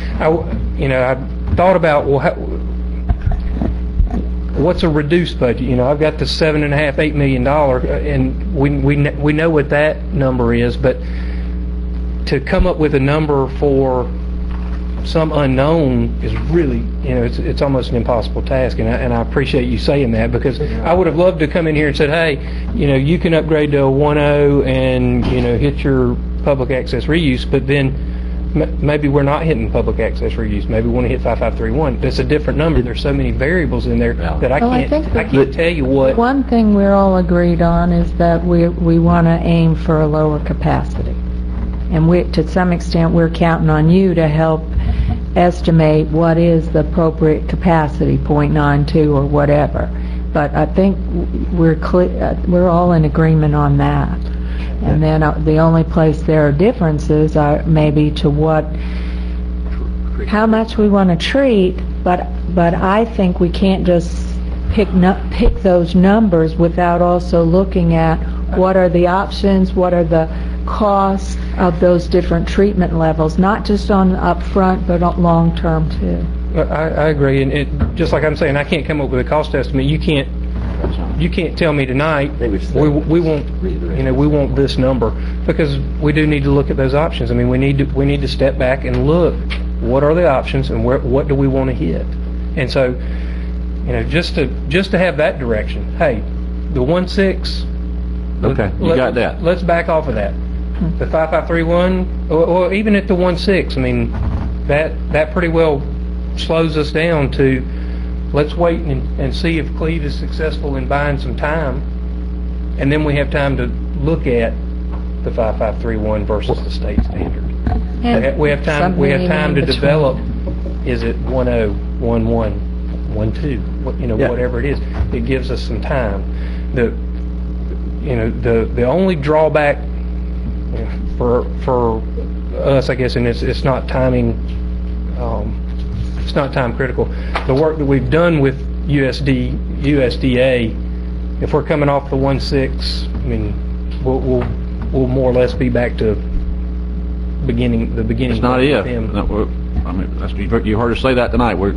thought about, well, what's a reduced budget? You know, I've got the $7.5–8 million, and we know what that number is, but to come up with a number for some unknown is really, you know, it's almost an impossible task, and I appreciate you saying that, because I would have loved to come in here and said, hey, you know, you can upgrade to a 1.0 and, you know, hit your public access reuse, but then maybe we're not hitting public access reuse. Maybe we want to hit 5531. It's a different number. There's so many variables in there that I Well, I can't, think I can't tell you what. One thing we're all agreed on is that we want to aim for a lower capacity. And to some extent, we're counting on you to help estimate what is the appropriate capacity, 0.92 or whatever. But I think we're all in agreement on that. And then the only place there are differences are maybe to how much we want to treat, but I think we can't just pick those numbers without also looking at what are the options, what are the costs of those different treatment levels, not just on upfront, but long term too. I agree, and just like I'm saying, I can't come up with a cost estimate. You can't tell me tonight we want this number, because we do need to look at those options. I mean, we need to step back and look what are the options and what do we want to hit. And so, just to have that direction. Hey, the 1.6. Okay, you got that. Let's back off of that. The 5531, or even at the 1.6. I mean, that pretty well slows us down to. Let's wait and see if Cleve is successful in buying some time, and then we have time to look at the 5531 versus the state standard. And we have time. We have time to develop. Is it 10, 11, 12? Whatever it is, it gives us some time. The only drawback for us, I guess, and it's not timing. It's not time critical. The work that we've done with USDA, if we're coming off the 1.6, I mean, we'll more or less be back to the beginning. It's not if. No, you heard us say that tonight. We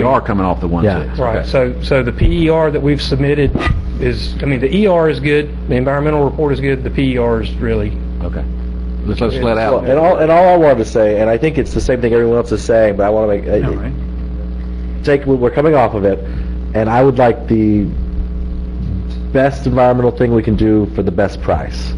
are coming off the 1.6. Yeah. Right. Okay. So the PER that we've submitted is, the ER is good, the environmental report is good, the PER is really okay. Let's let out. Well, and all I wanted to say, and I think it's the same thing everyone else is saying, but I want to make we're coming off of it, and I would like the best environmental thing we can do for the best price.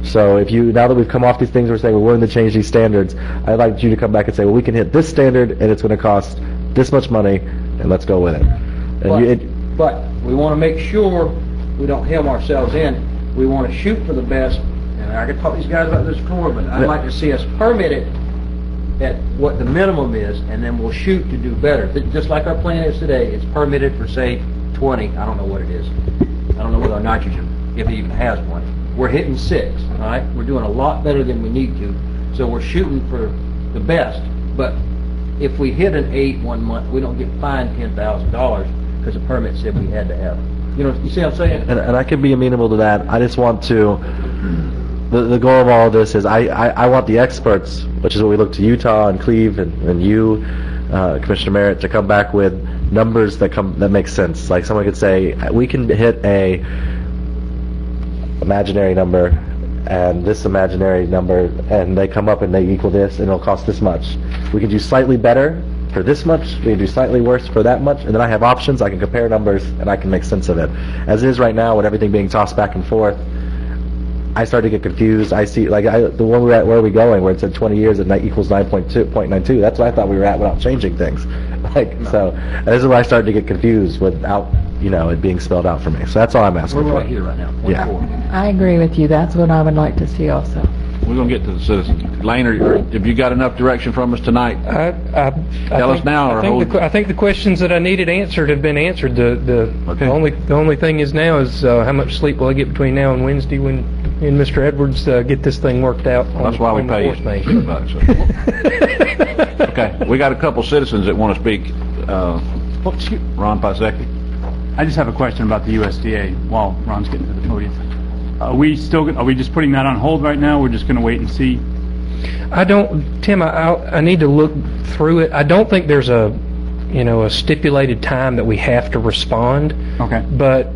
So now that we've come off these things, we're saying we're willing to change these standards, I'd like you to come back and say, well, we can hit this standard, and it's going to cost this much money, and let's go with it. But we want to make sure we don't hem ourselves in. We want to shoot for the best. And I could talk to these guys about this before, but I'd like to see us permit it at what the minimum is, and then we'll shoot to do better. Just like our plan is today, it's permitted for, say, 20. I don't know what it is. I don't know what our nitrogen, if it even has one. We're hitting 6, all right? We're doing a lot better than we need to, so we're shooting for the best. But if we hit an 8 1 month, we don't get fined $10,000 because the permit said we had to have it. You see what I'm saying? And I can be amenable to that. I just want to. The goal of all of this is I want the experts, which is what we look to Utah and Cleve and you, Commissioner Merritt, to come back with numbers that make sense. Like someone could say, we can hit a imaginary number and this imaginary number, and they come up and they equal this, and it'll cost this much. We can do slightly better for this much, we can do slightly worse for that much, and then I have options, I can compare numbers, and I can make sense of it. As it is right now, with everything being tossed back and forth, I start to get confused. I see, the one we're at, where are we going, where it said 20 years and that equals 9.92. That's what I thought we were at without changing things. So this is where I started to get confused without, it being spelled out for me. So that's all I'm asking for. We're right here right now. Yeah. I agree with you. That's what I would like to see also. We're going to get to the citizens. Lane, have you got enough direction from us tonight? Tell us now, or I think the questions that I needed answered have been answered. The only thing is now is how much sleep will I get between now and Wednesday when and Mr. Edwards get this thing worked out. That's why we pay you. Okay, we got a couple citizens that want to speak. Ron Pasecki. I just have a question about the USDA while Ron's getting to the podium. Are we just putting that on hold right now? We're just going to wait and see? Tim, I need to look through it. I don't think there's a stipulated time that we have to respond. Okay. But,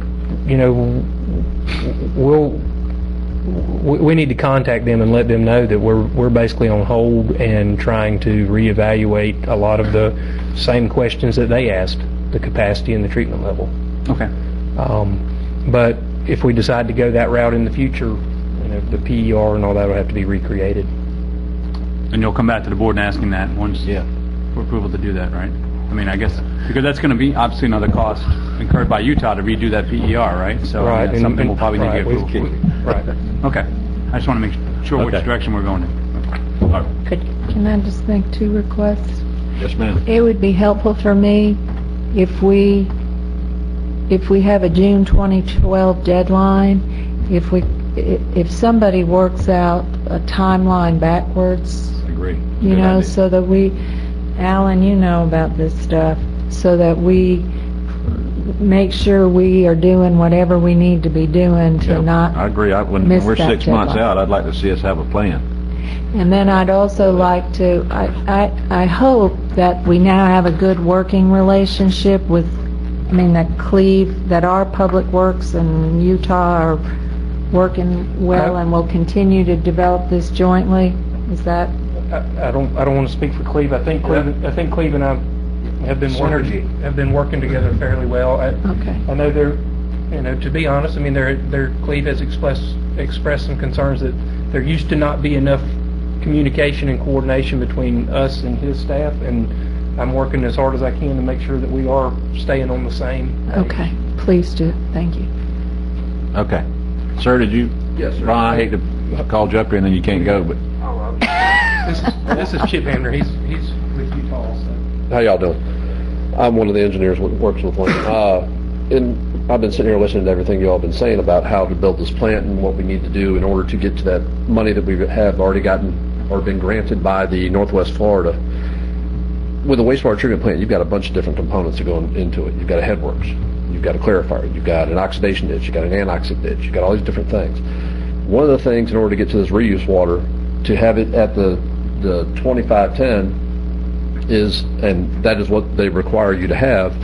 we need to contact them and let them know that we're basically on hold and trying to reevaluate a lot of the same questions that they asked, the capacity and the treatment level. Okay. But if we decide to go that route in the future, the PER and all that will have to be recreated. And you'll come back to the board and asking that once for approval to do that, right? I mean, I guess, because that's going to be obviously another cost incurred by Utah to redo that PER, right? So I mean, that's something we'll probably need to get approval for. Right. Okay. I just want to make sure which direction we're going in. All right. Can I just make two requests? Yes, ma'am. It would be helpful for me if we have a June 2012 deadline, if somebody works out a timeline backwards, I agree. you Good know, idea. so that Alan, you know about this stuff, so that we make sure we are doing whatever we need to be doing to Yeah, not I agree. When miss we're that 6 months deadline. out, I'd like to see us have a plan. And then I'd also like to, I hope that we now have a good working relationship with, that our Public Works and Utah are working well and will continue to develop this jointly. Is that? I don't want to speak for Cleve. I think Cleve and I have been working together fairly well. Okay. I know to be honest, Cleve has expressed some concerns that there used to not be enough communication and coordination between us and his staff, and I'm working as hard as I can to make sure that we are staying on the same page. Okay. Please do. Thank you. Okay. Sir, did you? Yes, sir. Ron, I hate to call you up here and then you can't go, but This is Chip Hamner. He's with Utah also. How y'all doing? I'm one of the engineers that works with Lane. And I've been sitting here listening to everything you all been saying about how to build this plant and what we need to do in order to get to that money that we have already gotten or been granted by the Northwest Florida. With a wastewater treatment plant, you've got a bunch of different components that go into it. You've got a headworks, you've got a clarifier, you've got an oxidation ditch, you've got an anoxic ditch, you've got all these different things. One of the things in order to get to this reuse water, to have it at the 2510 is, and that is what they require you to have,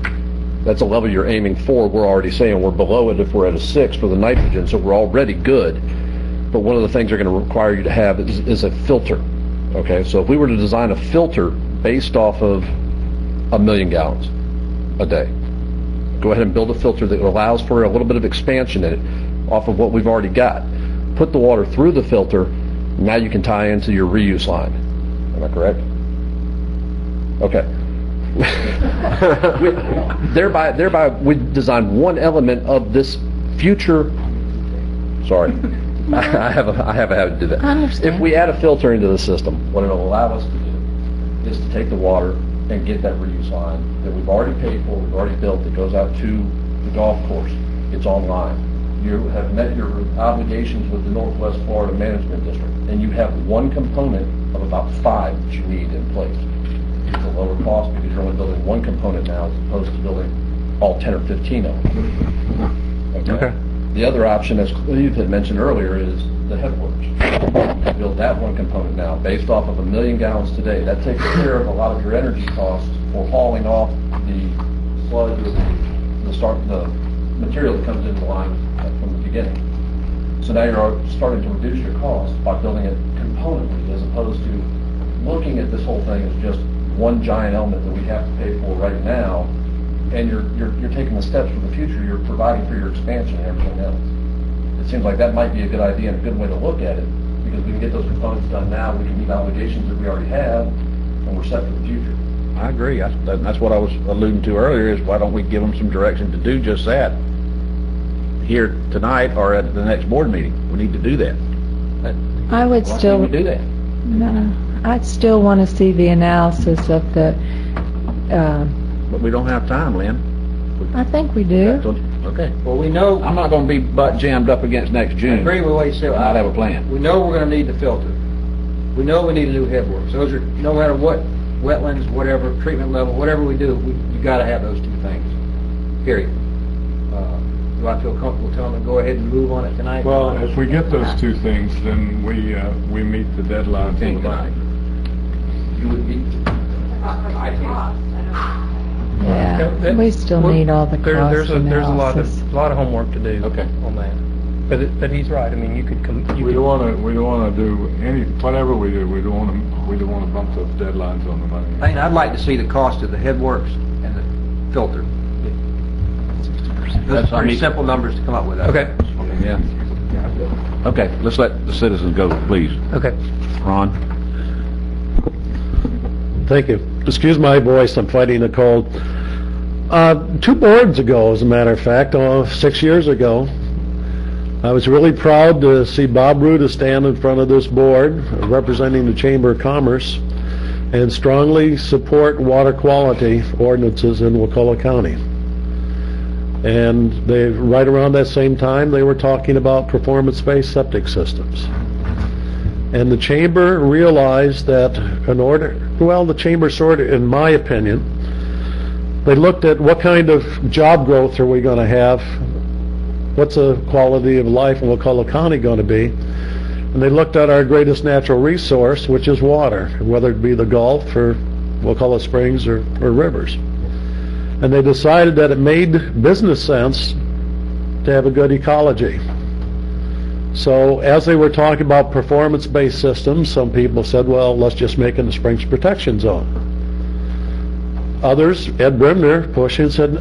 that's a level you're aiming for. We're already saying we're below it if we're at a 6 for the nitrogen, so we're already good. But one of the things they're going to require you to have is a filter. Okay, so if we were to design a filter based off of 1 million gallons a day, go ahead and build a filter that allows for a little bit of expansion in it off of what we've already got. Put the water through the filter, now you can tie into your reuse line. Am I correct? Okay. Thereby, we designed one element of this future. Sorry, I have a habit to do that. I understand. If we add a filter into the system, what it'll allow us to do is to take the water and get that reuse line that we've already paid for, we've already built, that goes out to the golf course. It's online. You have met your obligations with the Northwest Florida Management District, and you have one component of about 5 that you need in place. It's a lower cost because you're only building one component now as opposed to building all 10 or 15 of them. Okay. The other option, as Cleve had mentioned earlier, is the headworks. You build that one component now based off of 1 million gallons today. That takes care of a lot of your energy costs for hauling off the sludge or the material that comes into the line from the beginning. So now you're starting to reduce your costs by building it componently as opposed to looking at this whole thing as just one giant element that we have to pay for right now, and you're taking the steps for the future. You're providing for your expansion and everything else. It seems like that might be a good idea and a good way to look at it, because we can get those components done now, we can meet obligations that we already have, and we're set for the future. I agree. That's what I was alluding to earlier, is why don't we give them some direction to do just that here tonight or at the next board meeting? We need to do that. I would Why still. can't we do that? No, I'd still want to see the analysis of the. But we don't have time, Lynn. I think we do. Okay. Well, we know, I'm not going to be butt jammed up against next I June. agree with what you said. I'd have a plan. We know we're going to need the filter. We know we need a new headworks. Those are, no matter what, wetlands, whatever, treatment level, whatever we do, you got to have those two things, period. Do I feel comfortable telling them to go ahead and move on it tonight? Well, if we get those two things, then we meet the deadline for the money. You would be. Yeah, we still need all the cost There's a analysis. lot of homework to do. Okay. On that. But he's right. I mean, you could come. We don't want to do whatever we do. We don't want to bump those deadlines on the money. I'd like to see the cost of the headworks and the filter. Those are pretty simple numbers to come up with. Okay. Yeah. Okay, let's let the citizens go, please. Okay. Ron? Thank you. Excuse my voice, I'm fighting a cold. 2 boards ago, as a matter of fact, 6 years ago, I was really proud to see Bob Ruda stand in front of this board, representing the Chamber of Commerce, and strongly support water quality ordinances in Wakulla County. And right around that same time, they were talking about performance-based septic systems. And the Chamber realized that the Chamber sort of, in my opinion, they looked at what kind of job growth are we going to have, what's the quality of life in Wakulla County going to be, and they looked at our greatest natural resource, which is water, whether it be the Gulf or Wakulla Springs or rivers. And they decided that it made business sense to have a good ecology. So as they were talking about performance-based systems, some people said, well, let's just make it a Springs Protection Zone. Others, Ed Brimner, pushed and said,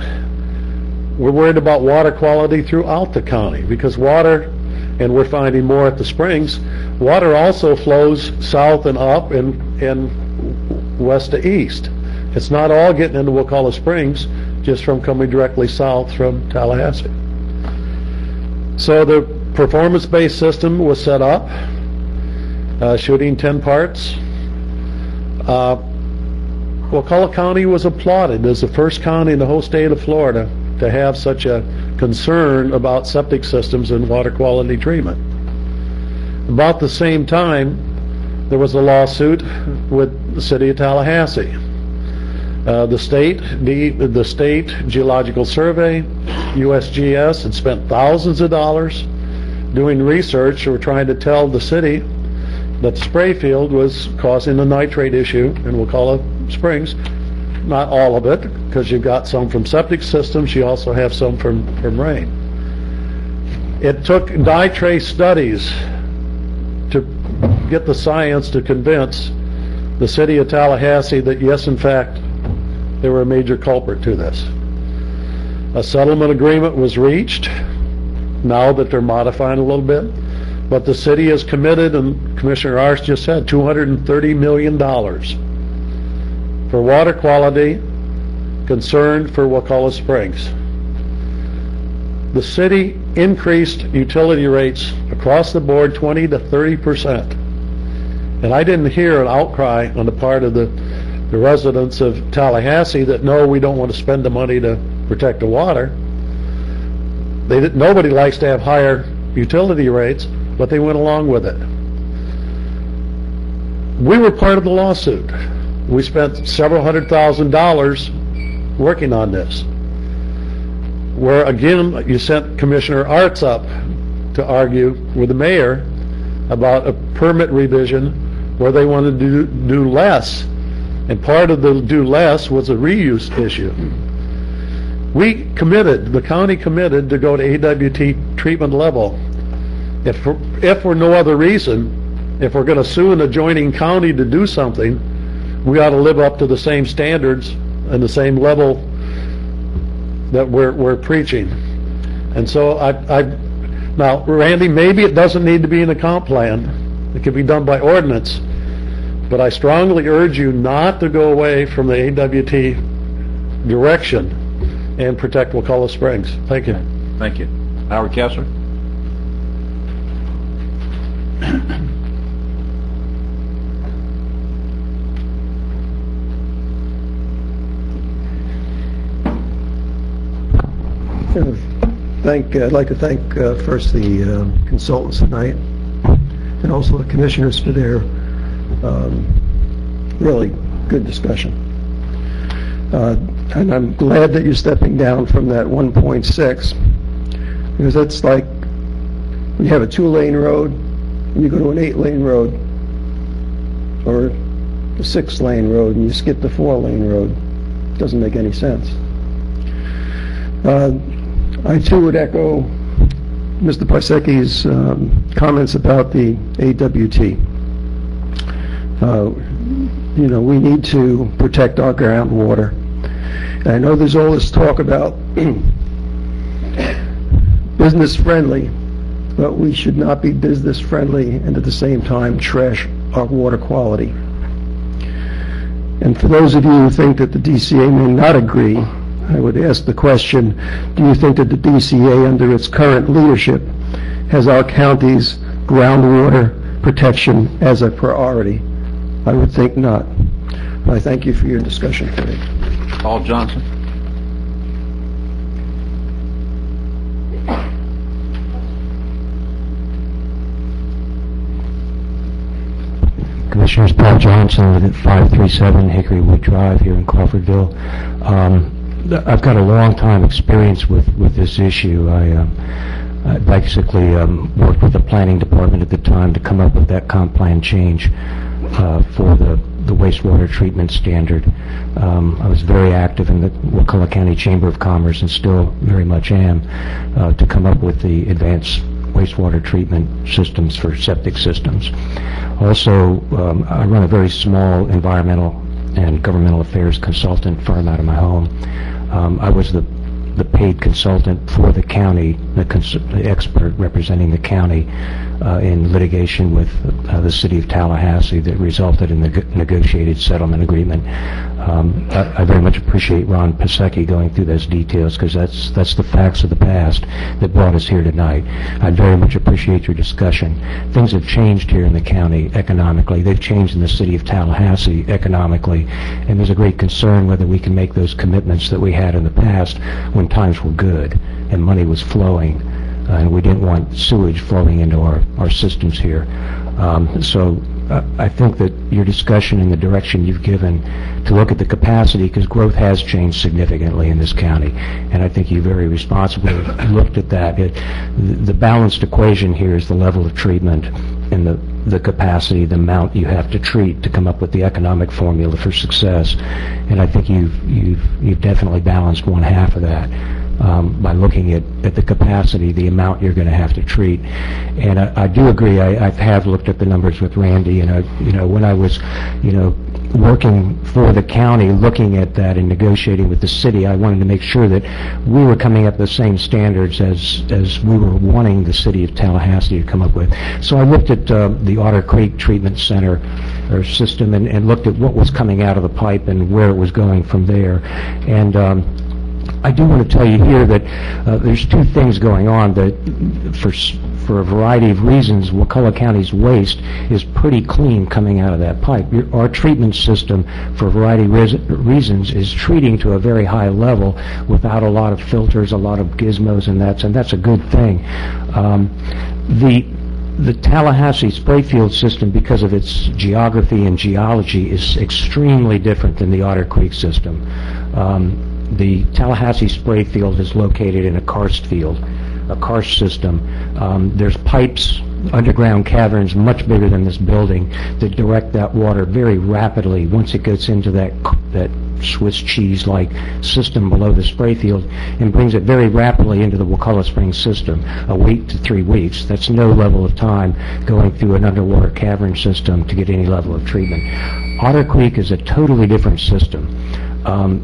we're worried about water quality throughout the county, because water, and we're finding more at the springs, water also flows south and up and west to east. It's not all getting into Wakulla Springs just from coming directly south from Tallahassee. So the performance-based system was set up, shooting 10 parts. Wakulla County was applauded as the first county in the whole state of Florida to have such a concern about septic systems and water quality treatment. About the same time, there was a lawsuit with the city of Tallahassee. The state Geological Survey, USGS, had spent thousands of dollars doing research or trying to tell the city that the spray field was causing the nitrate issue in Wakulla Springs. Not all of it, because you've got some from septic systems, you also have some from rain. It took nitrate studies to get the science to convince the city of Tallahassee that yes, in fact, they were a major culprit to this. A settlement agreement was reached, now that they're modifying a little bit, but the city is committed, and Commissioner Arce just said, $230 million for water quality concern for Wakulla Springs. The city increased utility rates across the board 20 to 30%. And I didn't hear an outcry on the part of the residents of Tallahassee that no, we don't want to spend the money to protect the water. Nobody likes to have higher utility rates, but they went along with it. We were part of the lawsuit. We spent several $100,000 working on this. Where again, you sent Commissioner Arce up to argue with the mayor about a permit revision where they wanted to do less, and part of the do less was a reuse issue. We committed, the county committed to go to AWT treatment level. If for no other reason, if we're going to sue an adjoining county to do something, we ought to live up to the same standards and the same level that we're preaching. And so now, Randy, maybe it doesn't need to be in a comp plan. It can be done by ordinance. But I strongly urge you not to go away from the AWT direction and protect Wakulla Springs. Thank you. Thank you. Howard Kessler? I'd like to thank first the consultants tonight, and also the commissioners for their really good discussion. And I'm glad that you're stepping down from that 1.6, because that's like when you have a 2-lane road and you go to an 8-lane road, or a 6-lane road and you skip the 4-lane road. It doesn't make any sense. I too would echo Mr. Parsecki's comments about the AWT. We need to protect our groundwater. And I know there's all this talk about business friendly, but we should not be business friendly and at the same time trash our water quality. And for those of you who think that the DCA may not agree, I would ask the question, do you think that the DCA, under its current leadership, has our county's groundwater protection as a priority? I would think not. I thank you for your discussion today. Paul Johnson. Commissioners, Paul Johnson at 537 Hickory Wood Drive here in Crawfordville. I've got a long time experience with this issue. I basically worked with the planning department at the time to come up with that comp plan change for the wastewater treatment standard. I was very active in the Wakulla County Chamber of Commerce and still very much am to come up with the advanced wastewater treatment systems for septic systems. Also, I run a very small environmental and governmental affairs consultant firm out of my home. I was the paid consultant for the county, the expert representing the county in litigation with the city of Tallahassee that resulted in the negotiated settlement agreement. I very much appreciate Ron Pasecki going through those details, because that's the facts of the past that brought us here tonight. I very much appreciate your discussion. Things have changed here in the county economically. They've changed in the city of Tallahassee economically, and there's a great concern whether we can make those commitments that we had in the past when times were good and money was flowing, and we didn't want sewage flowing into our systems here. So I think that your discussion and the direction you've given to look at the capacity, because growth has changed significantly in this county, and I think you very responsibly looked at that. The balanced equation here is the level of treatment and the capacity, the amount you have to treat to come up with the economic formula for success. And I think you've definitely balanced one half of that. By looking at the capacity, the amount you're going to have to treat. And I do agree, I have looked at the numbers with Randy, and when I was, working for the county, looking at that and negotiating with the city, I wanted to make sure that we were coming up with the same standards as we were wanting the city of Tallahassee to come up with. So I looked at the Otter Creek Treatment Center or system and looked at what was coming out of the pipe and where it was going from there. And I do want to tell you here that there's two things going on. That for a variety of reasons, Wakulla County's waste is pretty clean coming out of that pipe. Our treatment system, for a variety of reasons, is treating to a very high level without a lot of filters, a lot of gizmos, and that's a good thing. The Tallahassee spray field system, because of its geography and geology, is extremely different than the Otter Creek system. The Tallahassee spray field is located in a karst field, a karst system. There's pipes, underground caverns much bigger than this building that direct that water very rapidly once it gets into that Swiss cheese-like system below the spray field, and brings it very rapidly into the Wakulla Springs system, a week to 3 weeks. That's no level of time going through an underwater cavern system to get any level of treatment. Otter Creek is a totally different system.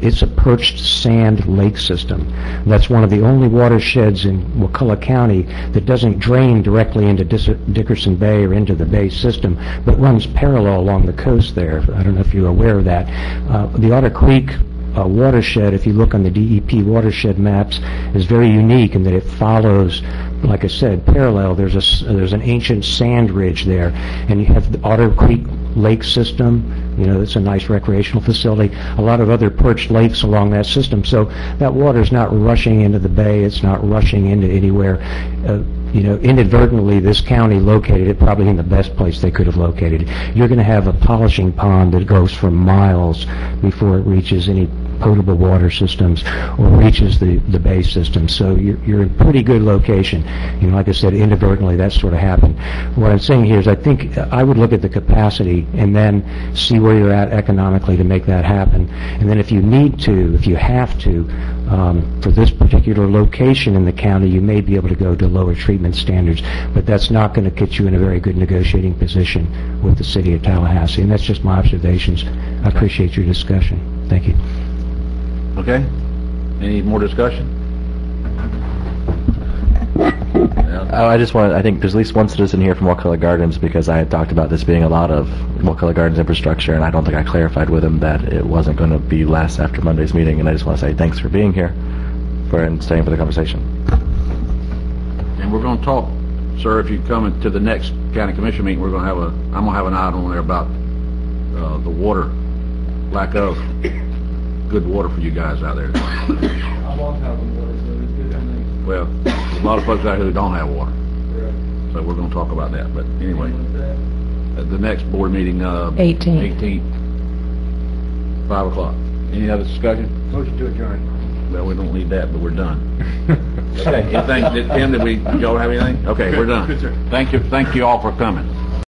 It's a perched sand lake system. That's one of the only watersheds in Wakulla County that doesn't drain directly into Dickerson Bay or into the Bay system, but runs parallel along the coast there. I don't know if you're aware of that. The Otter Creek watershed, if you look on the DEP watershed maps, is very unique in that it follows, like I said, parallel. There's an ancient sand ridge there, and you have the Otter Creek lake system. It's a nice recreational facility. A lot of other perched lakes along that system. So that water's not rushing into the bay. It's not rushing into anywhere. Inadvertently, this county located it probably in the best place they could have located it. You're going to have a polishing pond that goes for miles before it reaches any potable water systems or reaches the bay system. So you're in pretty good location. Like I said, inadvertently that sort of happened. What I'm saying here is I think I would look at the capacity and then see where you're at economically to make that happen. And then if you need to, if you have to, for this particular location in the county, you may be able to go to lower treatment standards, but that's not going to get you in a very good negotiating position with the city of Tallahassee. And that's just my observations. I appreciate your discussion. Thank you. Okay. Any more discussion? I just want, I think there's at least one citizen here from Wakulla Gardens, because I had talked about this being a lot of Wakulla Gardens infrastructure, and I don't think I clarified with him that it wasn't going to be less after Monday's meeting, and I just want to say thanks for being here and staying for the conversation. And we're going to talk, sir, if you come to the next county commission meeting, I'm going to have an item on there about the water, lack of good water for you guys out there. I love having water, so it's good to me. Well, there's a lot of folks out here who don't have water. So we're going to talk about that. But anyway, at the next board meeting, 18th, 5 o'clock. Any other discussion? Motion to adjourn. Well, we don't need that, but we're done. Okay. Anything, Tim, did y'all have anything? Okay, we're done. Thank you all for coming.